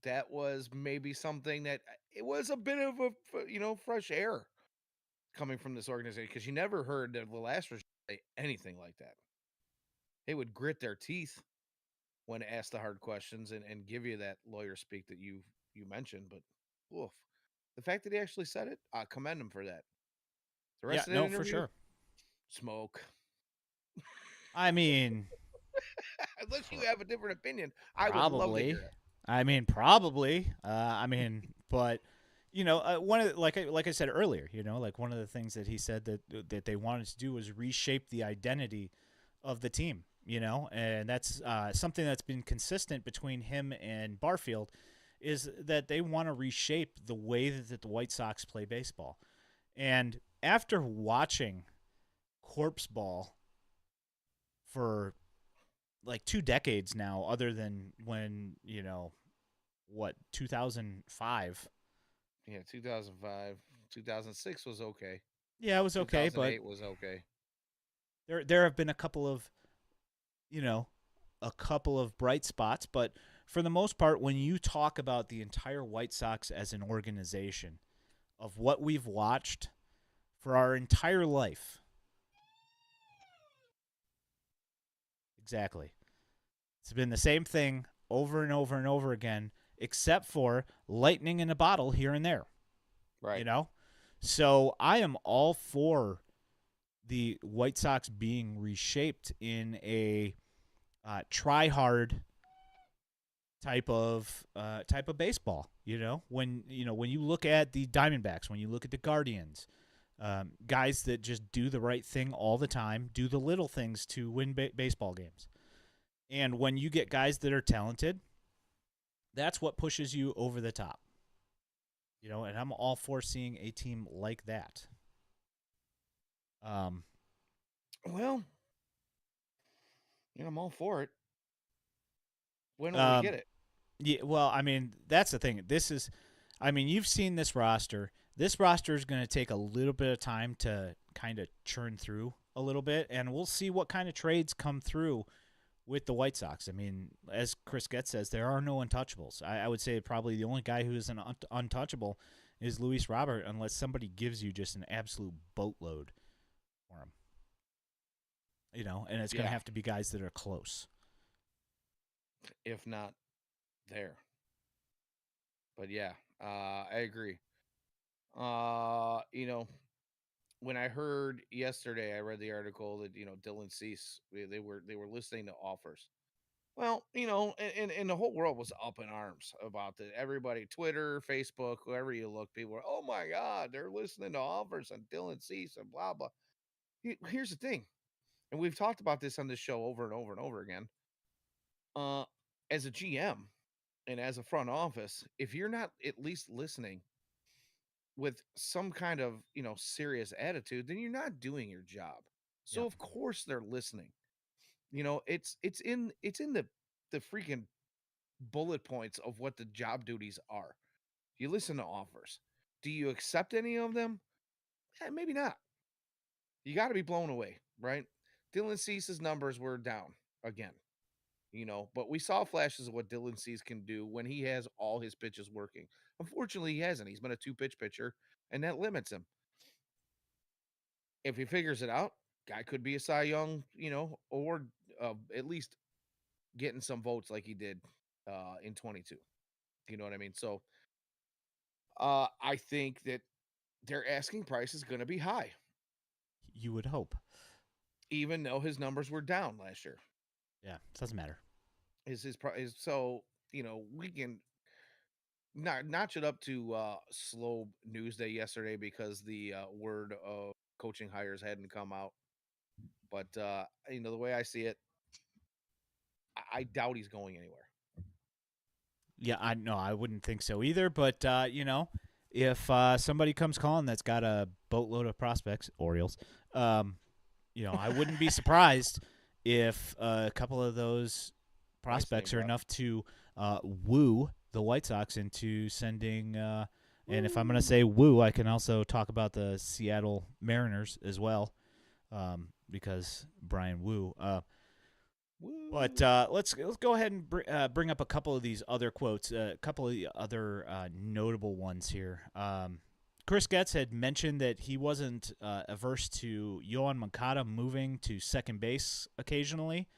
that was maybe something that it was a bit of a fresh air coming from this organization, because you never heard the last regime say anything like that. They would grit their teeth when asked the hard questions, and give you that lawyer speak that you mentioned. But oof, the fact that he actually said it, I commend him for that. The yeah, rest of that no, for interview, sure. smoke. I mean, Unless you pr- have a different opinion, I would love to probably. hear it. I mean, probably. But one of like I said earlier, like one of the things that he said that they wanted to do was reshape the identity of the team. And that's something that's been consistent between him and Barfield, is that they want to reshape the way that the White Sox play baseball. And after watching corpse ball for like 2 decades now, other than when, 2005. Yeah, 2005, 2006 was okay. Yeah, it was okay, but 2008 was okay. there have been you know, a couple of bright spots, but for the most part, when you talk about the entire White Sox as an organization of what we've watched for our entire life, exactly, it's been the same thing over and over and over again, except for lightning in a bottle here and there, you Right. know? So I am all for the White Sox being reshaped in a try hard type of baseball. When you look at the Diamondbacks, when you look at the Guardians, guys that just do the right thing all the time, do the little things to win baseball games. And when you get guys that are talented, that's what pushes you over the top. And I'm all for seeing a team like that. Um, Well, I'm all for it. When will we get um, it? yeah, well, I mean, that's the thing. You've seen this roster. This roster is going to take a little bit of time to kind of churn through a little bit, and we'll see what kind of trades come through with the White Sox. I mean, as Chris Getz says, there are no untouchables. I would say probably the only guy who is an untouchable is Luis Robert, unless somebody gives you just an absolute boatload for him. And it's going to Yeah, have to be guys that are close. if not there. But yeah, I agree. You know, when I heard yesterday, I read the article that Dylan Cease they were listening to offers. Well, and the whole world was up in arms about it. Everybody, Twitter, Facebook, wherever you look, people were, oh my God, they're listening to offers on Dylan Cease and blah blah. Here's the thing, and we've talked about this on this show over and over and over again. Uh, as a GM and as a front office, if you're not at least listening with some kind of serious attitude, then you're not doing your job. So Yep. of course they're listening. It's in the freaking bullet points of what the job duties are. You listen to offers. Do you accept any of them? Maybe not. You got to be blown away, right? Dylan Cease's numbers were down again, but we saw flashes of what Dylan Cease can do when he has all his pitches working. Unfortunately, he hasn't. He's been a two-pitch pitcher, and that limits him. If he figures it out, guy could be a Cy Young, or at least getting some votes like he did in 22. You know what I mean? So I think that their asking price is going to be high, You would hope. even though his numbers were down last year. Yeah, doesn't matter. So we can not notch it up to slow news day yesterday because the word of coaching hires hadn't come out. But the way I see it, I doubt he's going anywhere. Yeah, I no, I wouldn't think so either. But if somebody comes calling that's got a boatload of prospects, Orioles, I wouldn't be surprised if a couple of those Nice name prospects are drop. enough to woo the White Sox into sending. And if I'm going to say woo, I can also talk about the Seattle Mariners as well, because Brian Woo. But Woo. let's go ahead and bring up a couple of these other quotes, a couple of the other notable ones here. Chris Getz had mentioned that he wasn't averse to Yoan Moncada moving to second base occasionally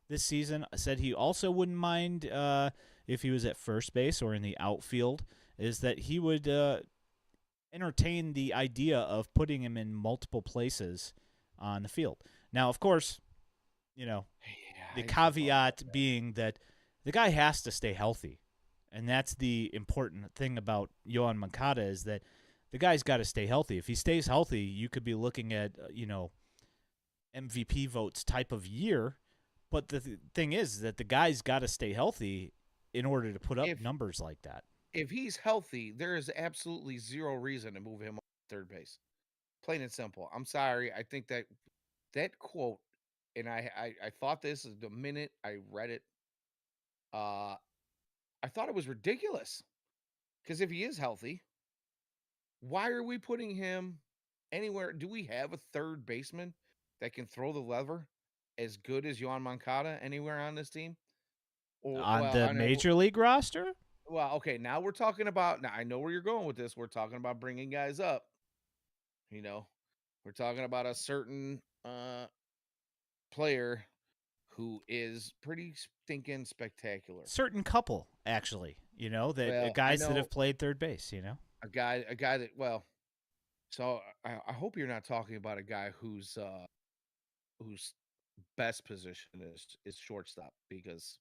this season. Said he also wouldn't mind if he was at first base or in the outfield. Is that he would entertain the idea of putting him in multiple places on the field. Now, of course, Yeah, the I used to thought about caveat being that the guy has to stay healthy. And that's the important thing about Yoan Moncada is that the guy's got to stay healthy. If he stays healthy, you could be looking at, MVP votes type of year. But the thing is that the guy's got to stay healthy in order to put up if numbers like that. if he's healthy, there is absolutely zero reason to move him on third base. Plain and simple. I'm sorry. I think that quote and I thought this is the minute I read it, uh, I thought it was ridiculous. Because if he is healthy, why are we putting him anywhere? Do we have a third baseman that can throw the lever as good as Yohan Moncada anywhere on this team? Or On well, the I know. major league roster? Well, okay, now we're talking about. Now I know where you're going with this. We're talking about bringing guys up. You know, we're talking about a certain player who is pretty stinking spectacular. Certain couple, actually, that Well, I guys that know have played third base, a guy that well. So I hope you're not talking about a guy whose best position is shortstop because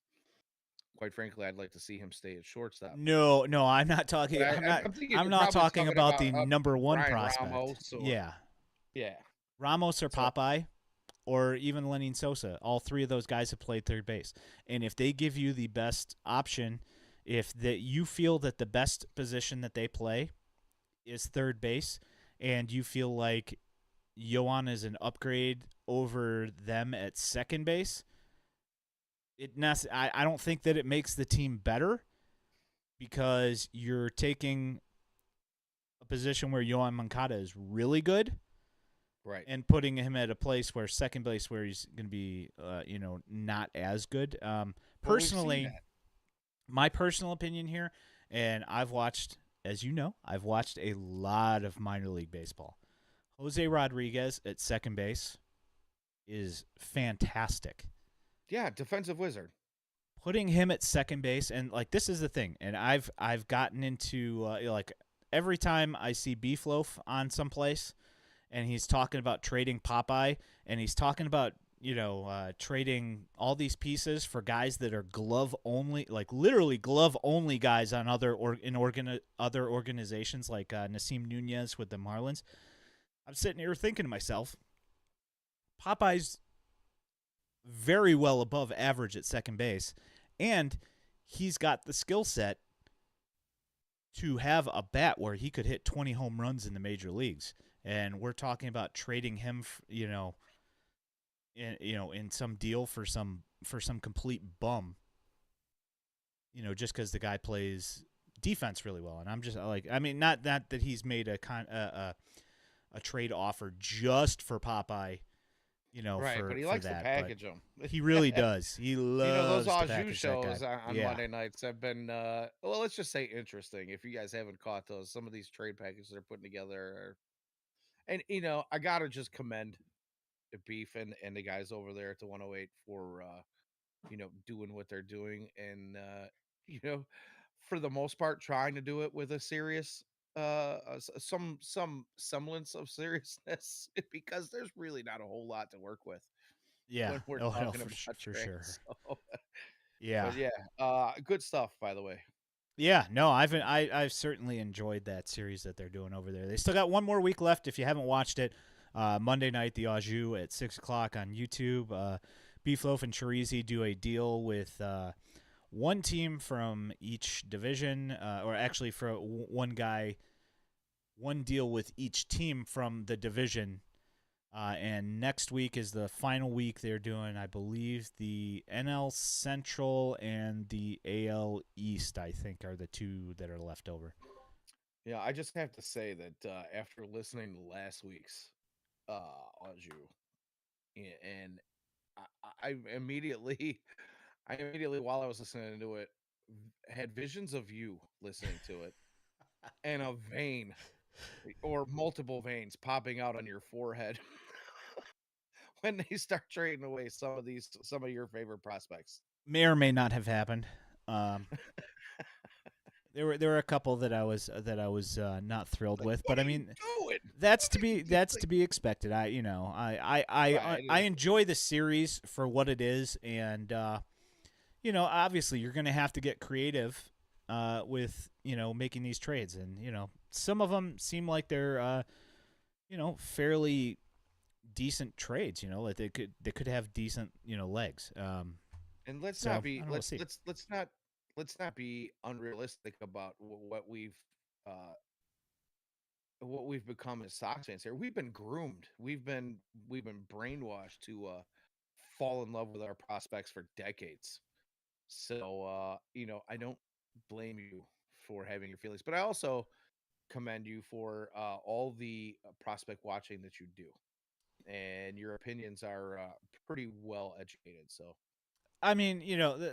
quite frankly, I'd like to see him stay at shortstop. No, no, I'm not But talking. I'm thinking I'm you're not probably talking talking about about the number one Brian prospect. Ramos or Yeah, yeah. Ramos or So Popeye, or even Lenny Sosa. All three of those guys have played third base, and if they give you the best option, if that you feel that the best position that they play is third base, and you feel like Yohan is an upgrade over them at second base, I don't think that it makes the team better because you're taking a position where Yohan Moncada is really good right. and putting him at a place where second base where he's going to be, not as good. Well, we've seen Personally, that. my personal opinion here, and I've watched, as you know, I've watched a lot of minor league baseball. Jose Rodriguez at second base is fantastic. Yeah, defensive wizard. Putting him at second base, and like this is the thing, and I've gotten into like every time I see Beefloaf on someplace, and he's talking about trading Popeye, and he's talking about trading all these pieces for guys that are glove only, like literally glove only guys on other other organizations like Nasim Nunez with the Marlins. I'm sitting here thinking to myself, Popeye's very well above average at second base, and he's got the skill set to have a bat where he could hit 20 home runs in the major leagues. And we're talking about trading him, in some deal for some complete bum, just because the guy plays defense really well. And I'm just like, I mean, not that he's made a trade offer just for Popeye, Right, but he for likes to that, but package them. he really does. He Those loves to au jus package that guy. shows on Yeah. Monday nights have been, well, let's just say interesting. If you guys haven't caught those, some of these trade packages they're putting together and I gotta just commend the Beef and the guys over there at the 108 for doing what they're doing and you know, for the most part trying to do it with a serious some semblance of seriousness because there's really not a whole lot to work with Yeah. when we're Oh, no, talking about for sure. trades. So, Yeah. but yeah, good stuff by the way. Yeah, no, I've certainly enjoyed that series that they're doing over there. They still got one more week left. If you haven't watched it, Monday night the au jus at 6 o'clock on YouTube. Beefloaf and Chirizi do a deal with one team from each division, or actually for one guy, one deal with each team from the division. And next week is the final week they're doing, I believe, the NL Central and the AL East, I think, are the two that are left over. Yeah, I just have to say that after listening to last week's au jus, and I immediately I immediately while I was listening to it had visions of you listening to it and a vein or multiple veins popping out on your forehead when they start trading away some of your favorite prospects. May or may not have happened. Um, there were a couple that I was not thrilled Like, with, what but I are you mean, doing? that's What to are you be doing? that's to be expected. Right, it I is. enjoy the series for what it is, and obviously you're going to have to get creative with making these trades, and some of them seem like they're fairly decent trades. Like they could have decent legs. And let's So not I be don't know. We'll see. let's not be unrealistic about uh what we've become as Sox fans here. We've been groomed. We've been brainwashed to fall in love with our prospects for decades. So, I don't blame you for having your feelings, but I also commend you for all the prospect watching that you do, and your opinions are pretty well educated. So, I mean,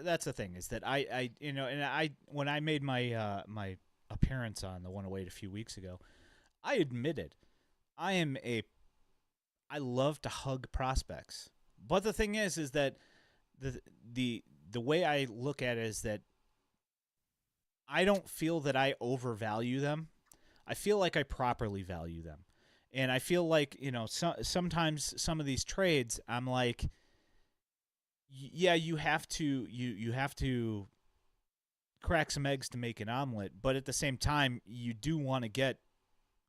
that's the thing is that and when I made my appearance on the 108 a few weeks ago, I admitted I am a I love to hug prospects. But the thing is that the the the way I look at it is that I don't feel that I overvalue them. I feel like I properly value them. And I feel like, sometimes some of these trades I'm like, yeah, you have to crack some eggs to make an omelet, but at the same time you do want to get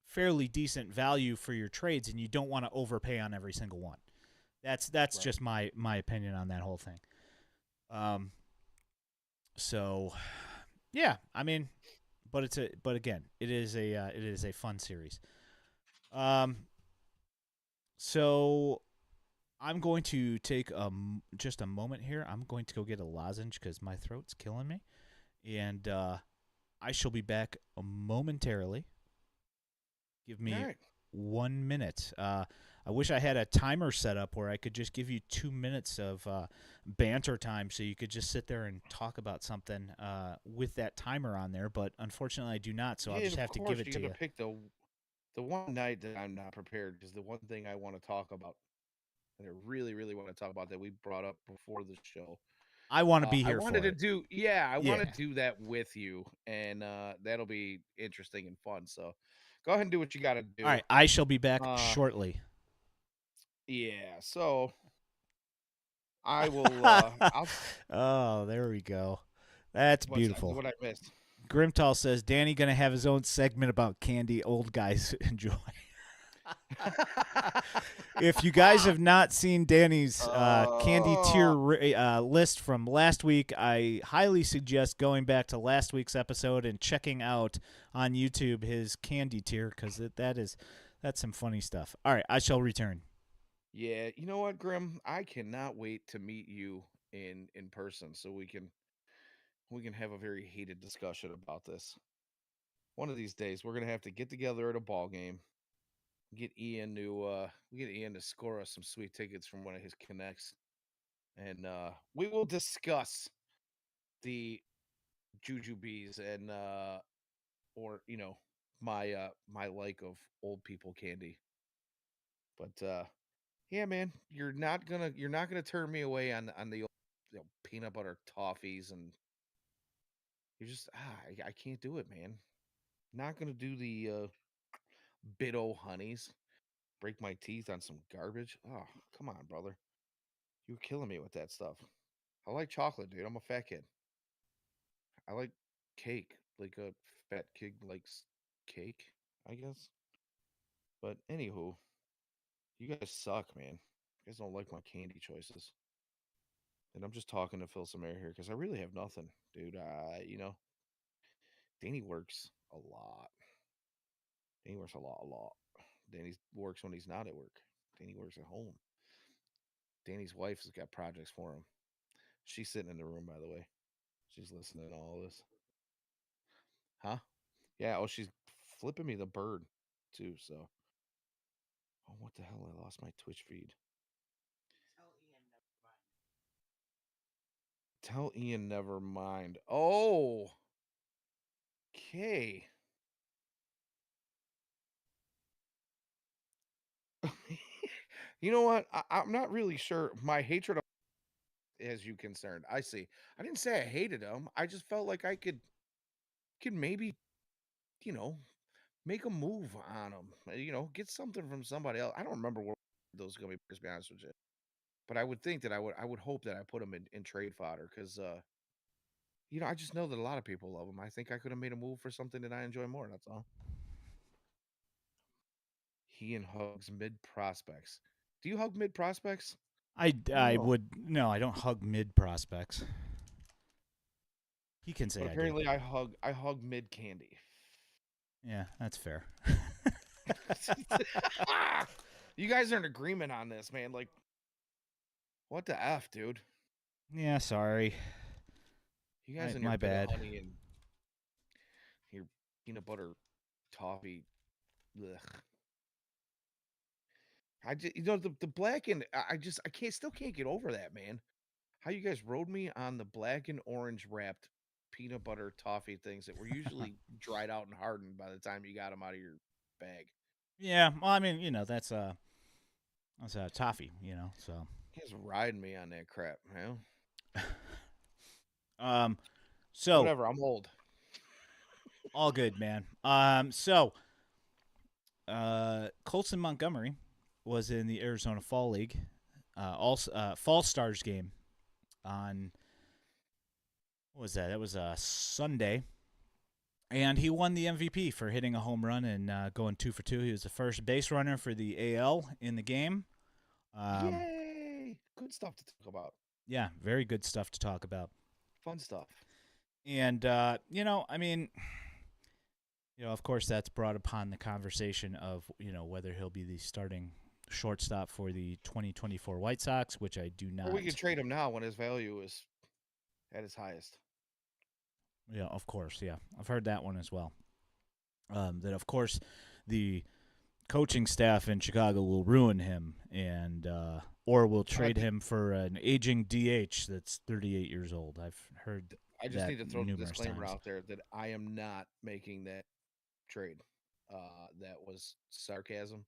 fairly decent value for your trades, and you don't want to overpay on every single one. That's right. just my opinion on that whole thing. Um, so yeah, I mean, but again, it is a fun series. Um, so I'm going to take just a moment here. I'm going to go get a lozenge because my throat's killing me, and I shall be back momentarily. Give All me right. 1 minute. I wish I had a timer set up where I could just give you 2 minutes of banter time so you could just sit there and talk about something with that timer on there. But unfortunately, I do not, so I'll Yeah, and just of have to give course it you to got to you. pick the one night that I'm not prepared, because the one thing I want to talk about, that I really, really want to talk about, that we brought up before the show. I want to be I here wanted for to it. do, yeah, I want Yeah. to do that with you, and that'll be interesting and fun. So, go ahead and do what you got to All do. right. I shall be back Uh, shortly. yeah. So I will. I'll. Oh, there we go. That's What's that? beautiful. What I missed? Grimtall says Danny gonna have his own segment about candy old guys enjoy. If you guys have not seen Danny's candy tier uh, list from last week, I highly suggest going back to last week's episode and checking out on YouTube his candy tier because that's some funny stuff. All right, I shall return. yeah. You know what, Grim? I cannot wait to meet you in person, so we can have a very heated discussion about this. One of these days, we're gonna have to get together at a ball game. Get Ian to score us some sweet tickets from one of his connects, and we will discuss the jujubes and or my like of old people candy. But yeah, man, you're not gonna turn me away on the old, peanut butter toffees, and you're just I can't do it, man. Not gonna do the Bit-O honeys. Break my teeth on some garbage. Oh, come on, brother. You're killing me with that stuff. I like chocolate, dude. I'm a fat kid. I like cake, like a fat kid likes cake, I guess. But anywho, you guys suck, man. You guys don't like my candy choices. And I'm just talking to fill some air here because I really have nothing, dude. Danny works a lot. Danny works a lot, a lot. Danny works when he's not at work. Danny works at home. Danny's wife has got projects for him. She's sitting in the room, by the way. She's listening to all this. Huh? Yeah. Oh, she's flipping me the bird too. So, oh, what the hell? I lost my Twitch feed. Tell Ian never mind. Oh, okay. You know what? I'm not really sure. My hatred of has you concerned. I see. I didn't say I hated him. I just felt like I could maybe, you know, make a move on him. Get something from somebody else. I don't remember where those gummy bears, to be honest with you. But I would think that I would hope that I put him in trade fodder, because I just know that a lot of people love him. I think I could have made a move for something that I enjoy more. That's all. He and hugs mid prospects. Do you hug mid prospects? I don't I know. would no, I don't hug mid prospects. He can But say I do. apparently I hug mid candy. Yeah, that's fair. You guys are in agreement on this, man. Like, What the F, dude? Yeah, sorry. You guys and your My bit of bad. honey and your peanut butter toffee. Ugh. I just, the black and I can't still can't get over that, man. How you guys rode me on the black and orange wrapped peanut butter toffee things that were usually dried out and hardened by the time you got them out of your bag. Yeah, well, I mean, that's toffee, so. You guys riding me on that crap, man. Um, so Whatever, I'm old. all good, man. Colson Montgomery was in the Arizona Fall League, Fall Stars game on what was that? It was a Sunday, and he won the MVP for hitting a home run and going 2 for 2. He was the first base runner for the AL in the game. Yay! Good stuff to talk about. Yeah, very good stuff to talk about. Fun stuff. And I mean, of course, that's brought upon the conversation of whether he'll be the starting shortstop for the 2024 White Sox, which I do not. Or we could trade him now when his value is at its highest. Yeah, of course. Yeah, I've heard that one as well. That of course, the coaching staff in Chicago will ruin him, and or will trade him for an aging DH that's 38 years old. I've heard. I just need to throw the disclaimer times out there that I am not making that trade. That was sarcasm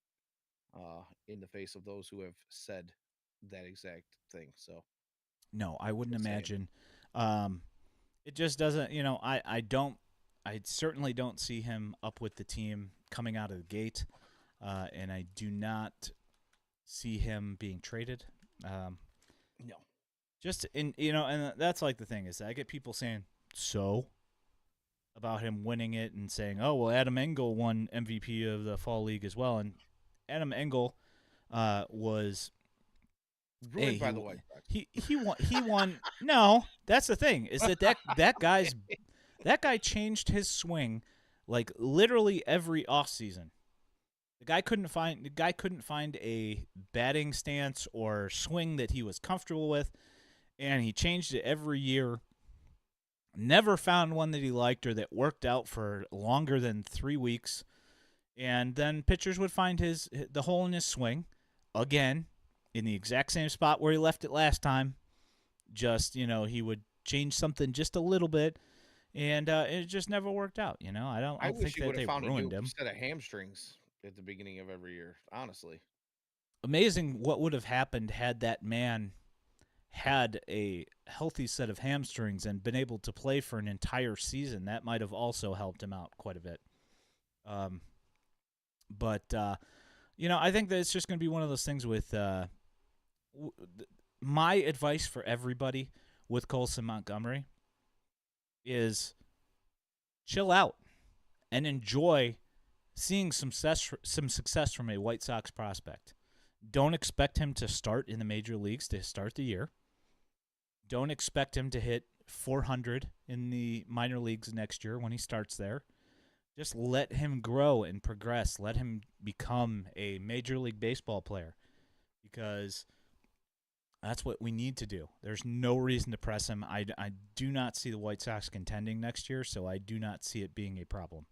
in the face of those who have said that exact thing. So no, I wouldn't imagine. It just doesn't. I certainly don't see him up with the team coming out of the gate, and I do not see him being traded. No. Just and that's like the thing is that I get people saying so about him winning it and saying, oh well, Adam Engel won MVP of the Fall League as well, and Adam Engel was ruined by the White Sox. He won. No, that's the thing is that guy changed his swing like literally every offseason. The guy couldn't find a batting stance or swing that he was comfortable with, and he changed it every year. Never found one that he liked or that worked out for longer than 3 weeks. And then pitchers would find the hole in his swing again in the exact same spot where he left it last time. Just, he would change something just a little bit, and it just never worked out. I don't think that they ruined him. Instead of hamstrings at the beginning of every year, honestly. Amazing what would have happened had that man had a healthy set of hamstrings and been able to play for an entire season. That might have also helped him out quite a bit. But I think that it's just going to be one of those things with my advice for everybody with Colson Montgomery is chill out and enjoy seeing some success from a White Sox prospect. Don't expect him to start in the major leagues to start the year. Don't expect him to hit 400 in the minor leagues next year when he starts there. Just let him grow and progress. Let him become a Major League Baseball player because that's what we need to do. There's no reason to press him. I do not see the White Sox contending next year, so I do not see it being a problem.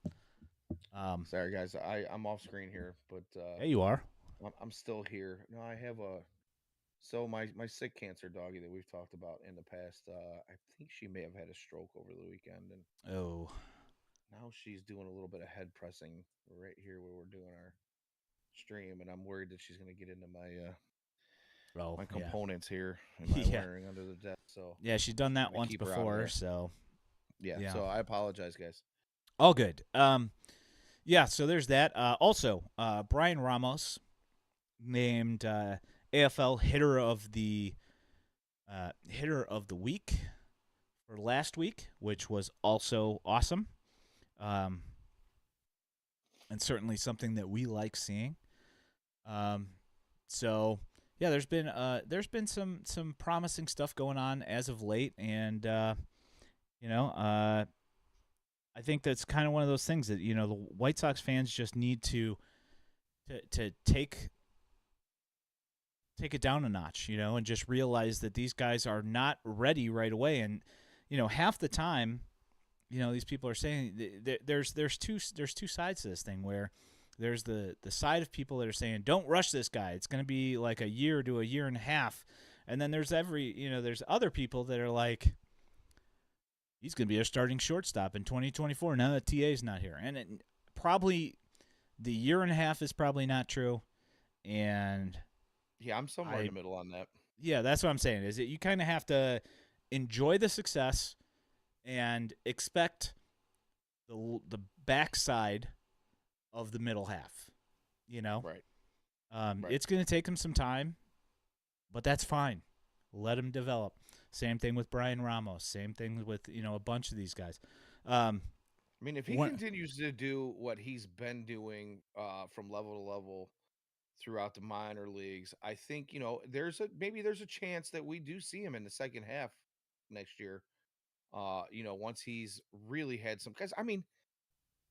Sorry, guys. I'm off screen here, but yeah, you are. I'm still here. No, I have so my sick cancer doggy that we've talked about in the past, I think she may have had a stroke over the weekend, and now she's doing a little bit of head pressing right here where we're doing our stream, and I'm worried that she's going to get into my components here in my wiring under the desk. So yeah, she's done that once before. So yeah. So I apologize, guys. All good. Yeah. So there's that. Also, Brian Ramos named AFL hitter of the week for last week, which was also awesome. And certainly something that we like seeing. So yeah, there's been some promising stuff going on as of late, and I think that's kind of one of those things that the White Sox fans just need to take take it down a notch, and just realize that these guys are not ready right away. And half the time, these people are saying there's two sides to this thing where there's the side of people that are saying don't rush this guy. It's going to be like a year to a year and a half, and then there's there's other people that are like he's going to be a starting shortstop in 2024 now that TA's not here, and probably the year and a half is probably not true, and Yeah, I'm somewhere in the middle on that. yeah, that's what I'm saying. Is that you kind of have to enjoy the success and expect the backside of the middle half. Right. It's going to take him some time, but that's fine. Let him develop. Same thing with Brian Ramos. Same thing with a bunch of these guys. I mean, if he continues to do what he's been doing from level to level throughout the minor leagues, I think maybe there's a chance that we do see him in the second half next year. Once he's really had some, because I mean,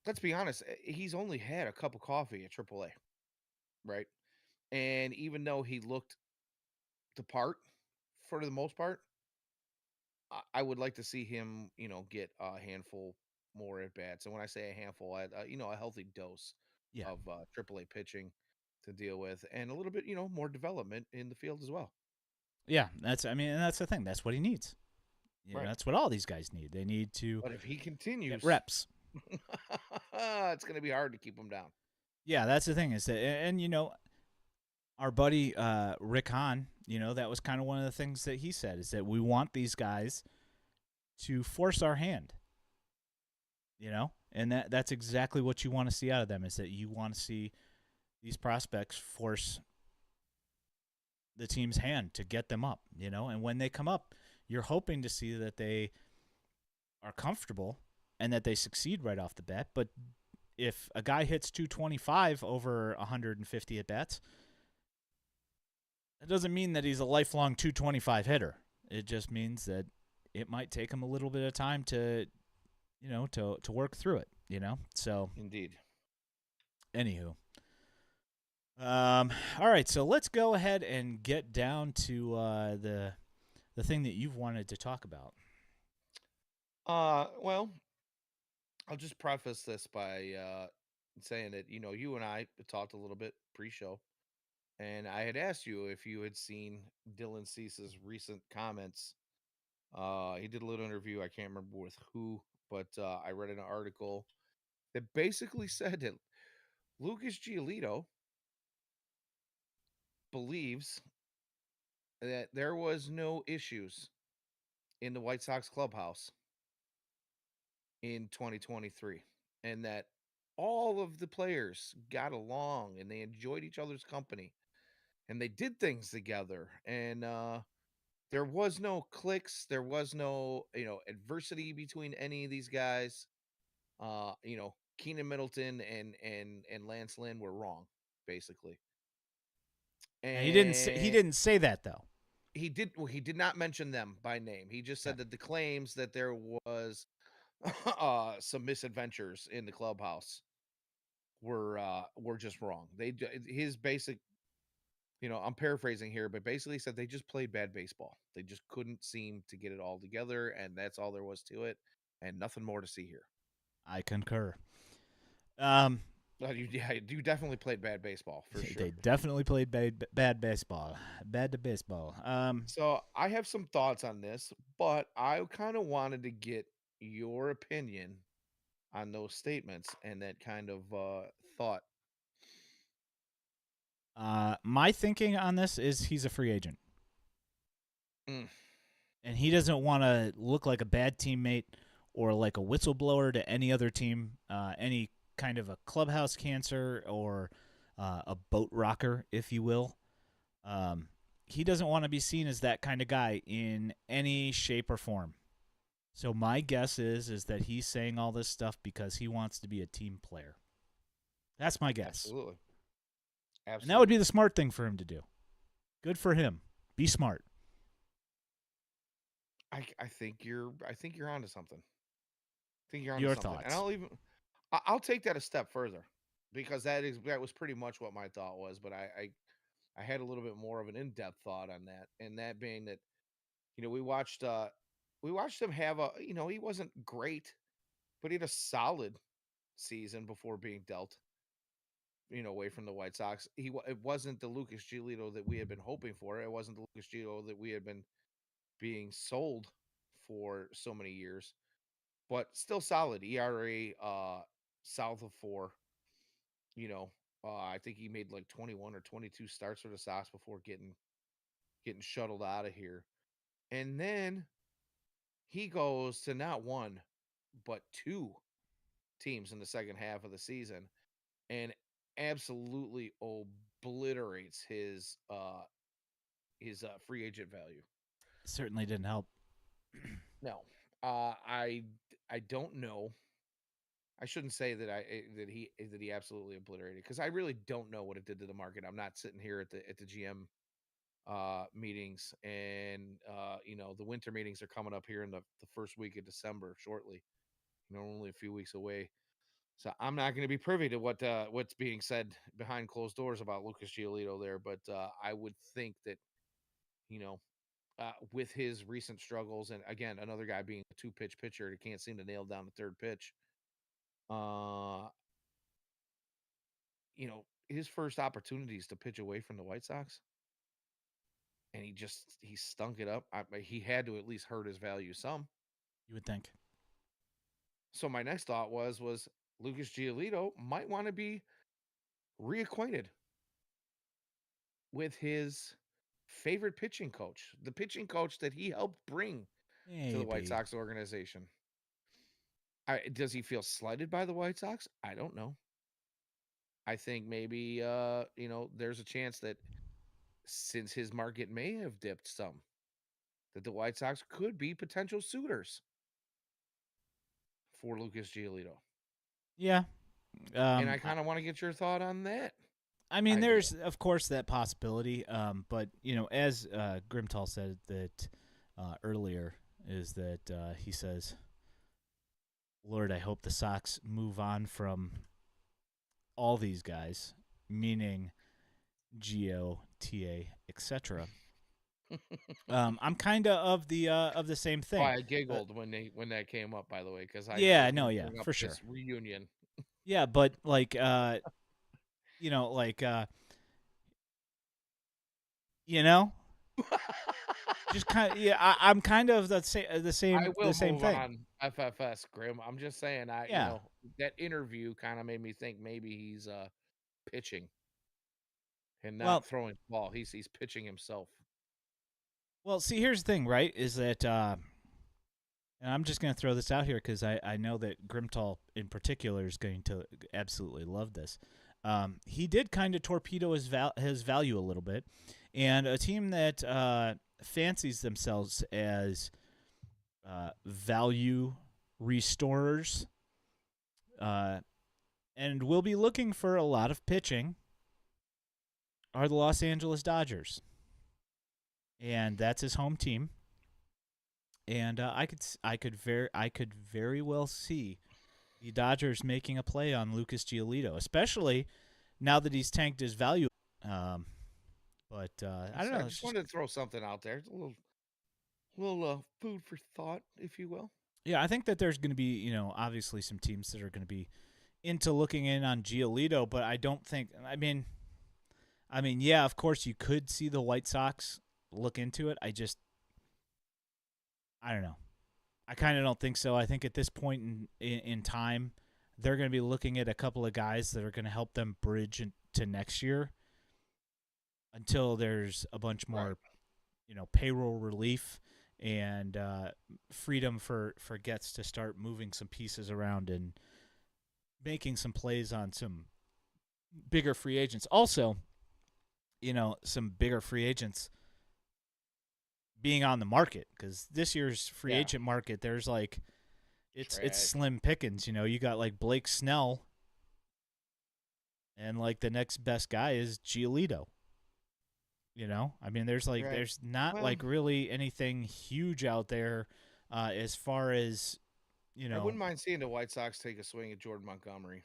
let's be honest, he's only had a cup of coffee at AAA, right? And even though he looked the part for the most part, I would like to see him, get a handful more at bats. And when I say a handful, a healthy dose Yeah, of AAA pitching to deal with, and a little bit, more development in the field as well. yeah. And that's the thing. That's what he needs. Right. That's what all these guys need. They need to But if he get continues, reps. it's going to be hard to keep him down. Yeah, that's the thing is that, and our buddy Rick Hahn, that was kind of one of the things that he said is that we want these guys to force our hand. And that's exactly what you want to see out of them is that you want to see these prospects force the team's hand to get them up, and when they come up, you're hoping to see that they are comfortable and that they succeed right off the bat. But if a guy hits 225 over 150 at bats, that doesn't mean that he's a lifelong 225 hitter. It just means that it might take him a little bit of time to work through it, So Indeed. Anywho. All right, so let's go ahead and get down to the thing that you've wanted to talk about. Well, I'll just preface this by saying that you and I talked a little bit pre-show, and I had asked you if you had seen Dylan Cease's recent comments. He did a little interview. I can't remember with who, but I read an article that basically said that Lucas Giolito believes that there was no issues in the White Sox clubhouse in 2023, and that all of the players got along and they enjoyed each other's company and they did things together, and there was no cliques, there was no adversity between any of these guys. Keenan Middleton and Lance Lynn were wrong, basically. Now, he And didn't say that though. he did not mention them by name. He just Okay. said that the claims that there was some misadventures in the clubhouse were just wrong. His basic, I'm paraphrasing here, but basically said they just played bad baseball. They just couldn't seem to get it all together, and that's all there was to it, and nothing more to see here. I concur. Um, You definitely played bad baseball for sure. They definitely played bad baseball. Bad to baseball. So I have some thoughts on this, but I kind of wanted to get your opinion on those statements and that kind of thought. My thinking on this is he's a free agent. Mm. And he doesn't want to look like a bad teammate or like a whistleblower to any other team, any kind of a clubhouse cancer or a boat rocker, if you will. He doesn't want to be seen as that kind of guy in any shape or form. So my guess is that he's saying all this stuff because he wants to be a team player. That's my guess. Absolutely. And that would be the smart thing for him to do. Good for him. Be smart. I think you're onto something. I think you're onto Your something. And thoughts. I'll take that a step further, because that was pretty much what my thought was, but I had a little bit more of an in-depth thought on that, and that being that, we watched him have a, he wasn't great, but he had a solid season before being dealt, away from the White Sox. It wasn't the Lucas Giolito that we had been hoping for. It wasn't the Lucas Giolito that we had been being sold for so many years, but still solid. ERA south of 4. You know, I think he made like 21 or 22 starts for the Sox before getting shuttled out of here. And then he goes to not one, but two teams in the second half of the season and absolutely obliterates his free agent value. Certainly didn't help. No, I don't know. I shouldn't say that he absolutely obliterated, because I really don't know what it did to the market. I'm not sitting here at the GM meetings, and the winter meetings are coming up here in the first week of December shortly. Only a few weeks away. So I'm not going to be privy to what's being said behind closed doors about Lucas Giolito there, but I would think that, you know with his recent struggles, and again another guy being a two pitch pitcher that can't seem to nail down the third pitch, uh, his first opportunities to pitch away from the White Sox, and he stunk it up. He had to at least hurt his value some. You would think. So my next thought was Lucas Giolito might want to be reacquainted with his favorite pitching coach, the pitching coach that he helped bring to the White Maybe. Sox organization. Does he feel slighted by the White Sox? I don't know. I think maybe there's a chance that, since his market may have dipped some, that the White Sox could be potential suitors for Lucas Giolito. Yeah. And I I, kind of want to get your thought on that I mean, idea. there's of course that possibility. But as Grimtall said that earlier, is that he says, "Lord, I hope the Sox move on from all these guys," meaning Gio, TA, etc. I'm kind of the same Oh, thing. I giggled when that came up, by the way, because I was Yeah, going no, to yeah, bring up for sure. this reunion. Yeah, but like like you know, just kind of, yeah. I'm kind of the I same will the same move thing. on FFS, Grim. I'm just saying, Yeah. that interview kind of made me think maybe he's pitching and not Well, throwing the ball. He's pitching himself. see, here's the thing, right? Is that and I'm just going to throw this out here because I know that Grimtall in particular is going to absolutely love this. He did kind of torpedo his value a little bit, and a team that fancies themselves as value restorers and will be looking for a lot of pitching are the Los Angeles Dodgers, and that's his home team. And I could very well see the Dodgers making a play on Lucas Giolito, especially now that he's tanked his value. Um, but I don't I know. It's just just wanted to throw something out there. It's a little food for thought, if you will. yeah. I think that there's going to be obviously some teams that are going to be into looking in on Giolito, but I don't think. I mean, yeah, of course you could see the White Sox look into it. I don't know. I kind of don't think so. I think at this point in time, they're going to be looking at a couple of guys that are going to help them bridge into next year until there's a bunch Right. more, payroll relief and freedom for Getz to start moving some pieces around and making some plays on some bigger free agents. Also, some bigger free agents being on the market, because this year's free Yeah. agent market, there's like it's Trash. slim pickings. You got like Blake Snell, and like the next best guy is Giolito. I mean, Right. there's not Well, like really anything huge out there as far as I wouldn't mind seeing the White Sox take a swing at Jordan Montgomery.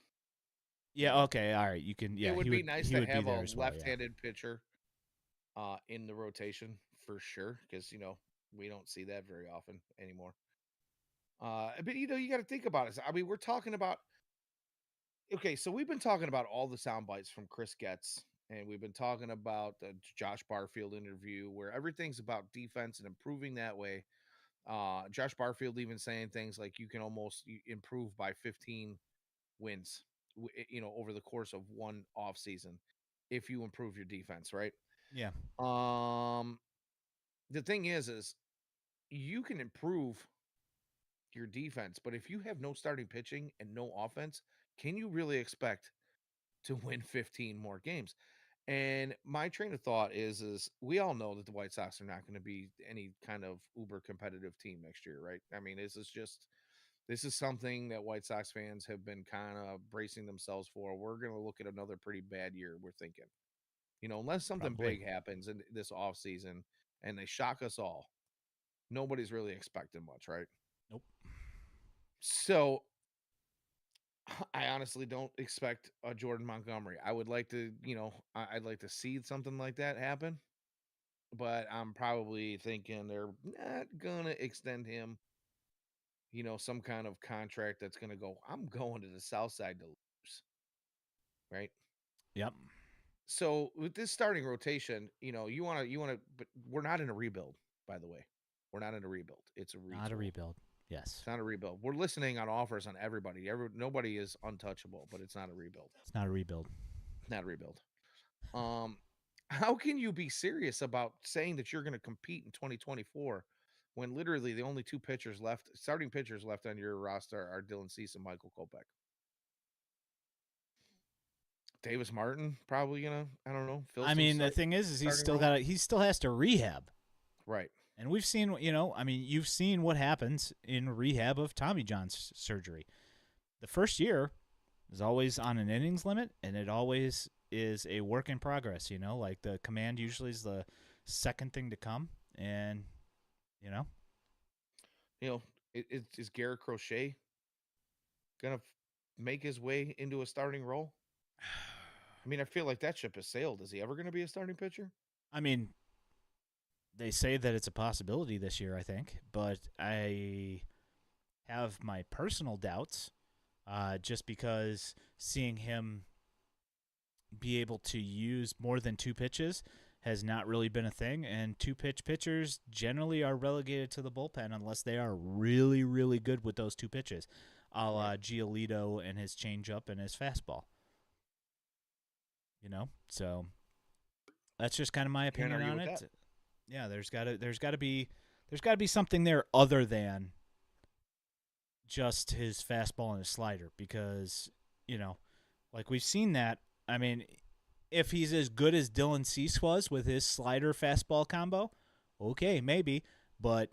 You yeah, know, okay, all right, you can, it yeah, would be nice he to would be have a there as well, yeah. left-handed pitcher in the rotation for sure, because we don't see that very often anymore. But you got to think about it. I mean, we're talking about okay, so we've been talking about all the sound bites from Chris Getz, and we've been talking about the Josh Barfield interview where everything's about defense and improving that way. Josh Barfield even saying things like you can almost improve by 15 wins, over the course of one off season if you improve your defense, right? Yeah. Um, the thing is you can improve your defense, but if you have no starting pitching and no offense, can you really expect to win 15 more games? And my train of thought is we all know that the White Sox are not going to be any kind of uber competitive team next year, right? I mean, this is something that White Sox fans have been kind of bracing themselves for. We're going to look at another pretty bad year, we're thinking. Unless something Probably. big happens in this offseason and they shock us all, nobody's really expecting much, right? Nope. So I honestly don't expect a Jordan Montgomery. I would like to, I'd like to see something like that happen, but I'm probably thinking they're not gonna extend him, some kind of contract that's gonna go, I'm going to the South Side to lose, right? Yep. So with this starting rotation, you wanna, but we're not in a rebuild, by the way. We're not in a rebuild. It's a Not a retool. rebuild. Yes. It's not a rebuild. We're listening on offers on everybody. Nobody is untouchable, but it's not a rebuild. It's not a rebuild. Not a rebuild. Um, how can you be serious about saying that you're going to compete in 2024 when literally the only two pitchers left, starting pitchers left on your roster are Dylan Cease and Michael Kopech? Davis Martin probably I don't know, fill I some mean, the thing is starting role. he still has to rehab. Right. And we've seen, I mean, you've seen what happens in rehab of Tommy John's surgery. The first year is always on an innings limit, and it always is a work in progress. Like the command usually is the second thing to come, and you know, You know, is Garrett Crochet gonna make his way into a starting role? I mean, I feel like that ship has sailed. Is he ever going to be a starting pitcher? I mean, they say that it's a possibility this year. I think, but I have my personal doubts, just because seeing him be able to use more than two pitches has not really been a thing, and two pitch pitchers generally are relegated to the bullpen unless they are really, really good with those two pitches, a la Right. Giolito and his changeup and his fastball. So that's just kind of my Can't opinion argue on with it. that. Yeah, there's got to be something there other than just his fastball and his slider, because like we've seen that. I mean, if he's as good as Dylan Cease was with his slider fastball combo, okay, maybe. But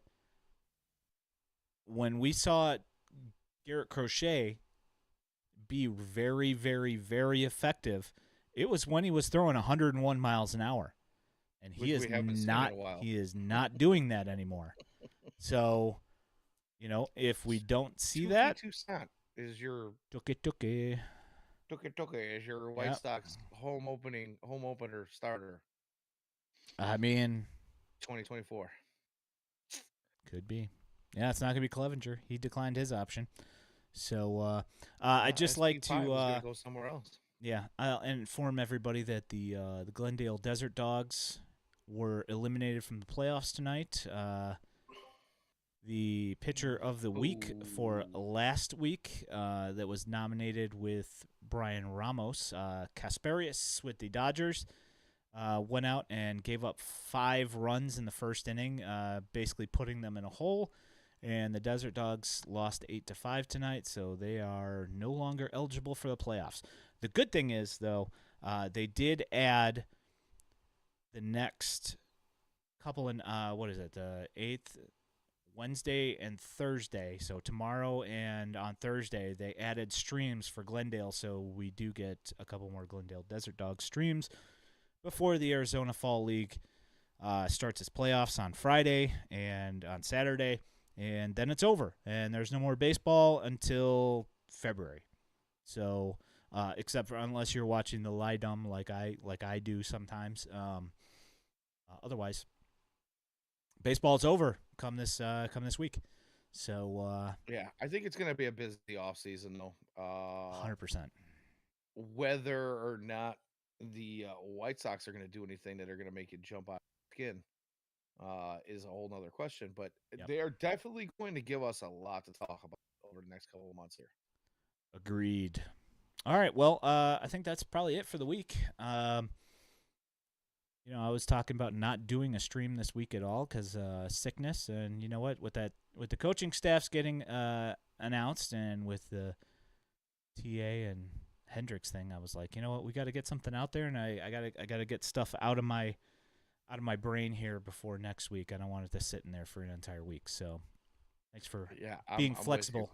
when we saw Garrett Crochet be very, very, very effective, it was when he was throwing 101 miles an hour, and Which we haven't seen in a while. he is not doing that anymore. So, if we don't see Tuki that, Toussaint is your tuki. Tuki is your White Yeah, Sox home opener starter I mean, 2024. could be. Yeah, it's not gonna be Clevenger. He declined his option. So I'd just like SP5 to, was gonna go somewhere else. yeah, I'll inform everybody that the Glendale Desert Dogs were eliminated from the playoffs tonight. The pitcher of the week for Ooh. last week, that was nominated with Brian Ramos, Kasperius with the Dodgers, went out and gave up 5 runs in the first inning, basically putting them in a hole. And the Desert Dogs lost 8-5 tonight, so they are no longer eligible for the playoffs. The good thing is, though, they did add the next couple in what is it? The 8th, Wednesday and Thursday. So tomorrow and on Thursday, they added streams for Glendale, so we do get a couple more Glendale Desert Dogs streams before the Arizona Fall League starts its playoffs on Friday and on Saturday, and then it's over, and there's no more baseball until February. So, except for unless you're watching the Lidum like I do sometimes, Otherwise, baseball's over come this week. So Yeah, I think it's going to be a busy off season though. 100%. Whether or not the White Sox are going to do anything that are going to make you jump out of skin is a whole nother question. But Yep. they are definitely going to give us a lot to talk about over the next couple of months here. Agreed. All right. Well, I think that's probably it for the week. I was talking about not doing a stream this week at all because sickness, and you know what? With the coaching staffs getting announced, and with the TA and Hendriks thing, I was like, you know what? We got to get something out there, and I gotta get stuff out of my brain here before next week. I don't want it to sit in there for an entire week. So, thanks for being I'm with you. flexible.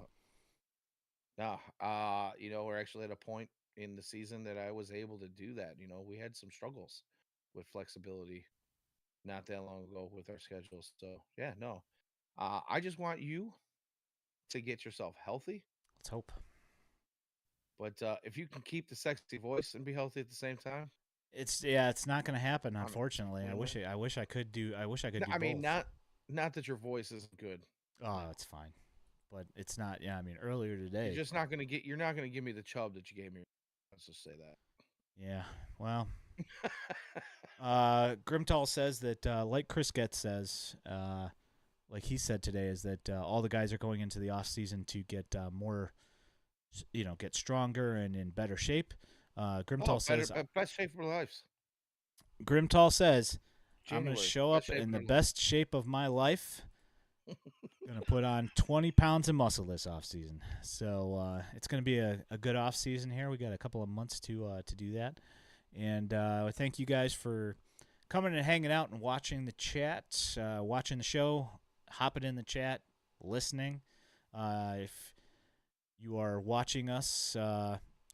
No, we're actually at a point in the season that I was able to do that. We had some struggles with flexibility not that long ago with our schedules. So yeah, no, I just want you to get yourself healthy. Let's hope. But if you can keep the sexy voice and be healthy at the same time, It's not going to happen, I mean, unfortunately. mhm. I wish I could do I mean, both. not that your voice isn't good. Oh, it's fine, but it's not. Yeah, I mean, earlier You're today. just not gonna get. You're not gonna give me the chub that you gave me. Let's just say that. Yeah. Well, Grimtall says that, like Chris Getz says, like he said today, is that all the guys are going into the off season to get more, get stronger and in better shape. Grimtall says, best shape of our lives. I'm going to January, show best up shape in of the our lives. best shape of my life. Going to put on 20 pounds of muscle this off season. So it's going to be a good off season here. We got a couple of months to do that. And thank you guys for coming and hanging out and watching the chat, watching the show, hopping in the chat, listening. If you are watching us,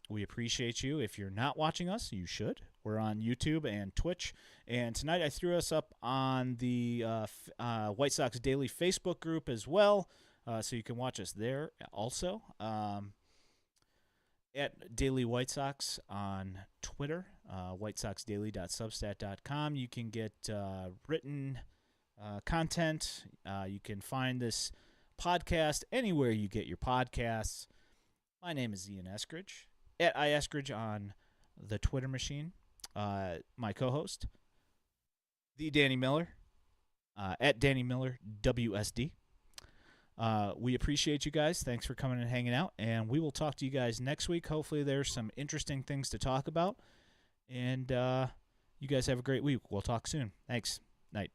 we appreciate you. If you're not watching us, you should. We're on YouTube and Twitch. And tonight I threw us up on the White Sox Daily Facebook group as well, so you can watch us there also. At Daily White Sox on Twitter, whitesoxdaily.substat.com. You can get written content. You can find this podcast anywhere you get your podcasts. My name is Ian Eskridge, at iEskridge on the Twitter machine. My co-host, the Danny Miller, at Danny Miller WSD. We appreciate you guys. Thanks for coming and hanging out, and we will talk to you guys next week. Hopefully there's some interesting things to talk about, and you guys have a great week. We'll talk soon. Thanks. Night.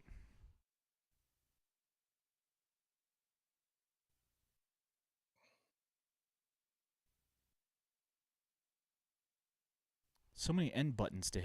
So many end buttons to hit.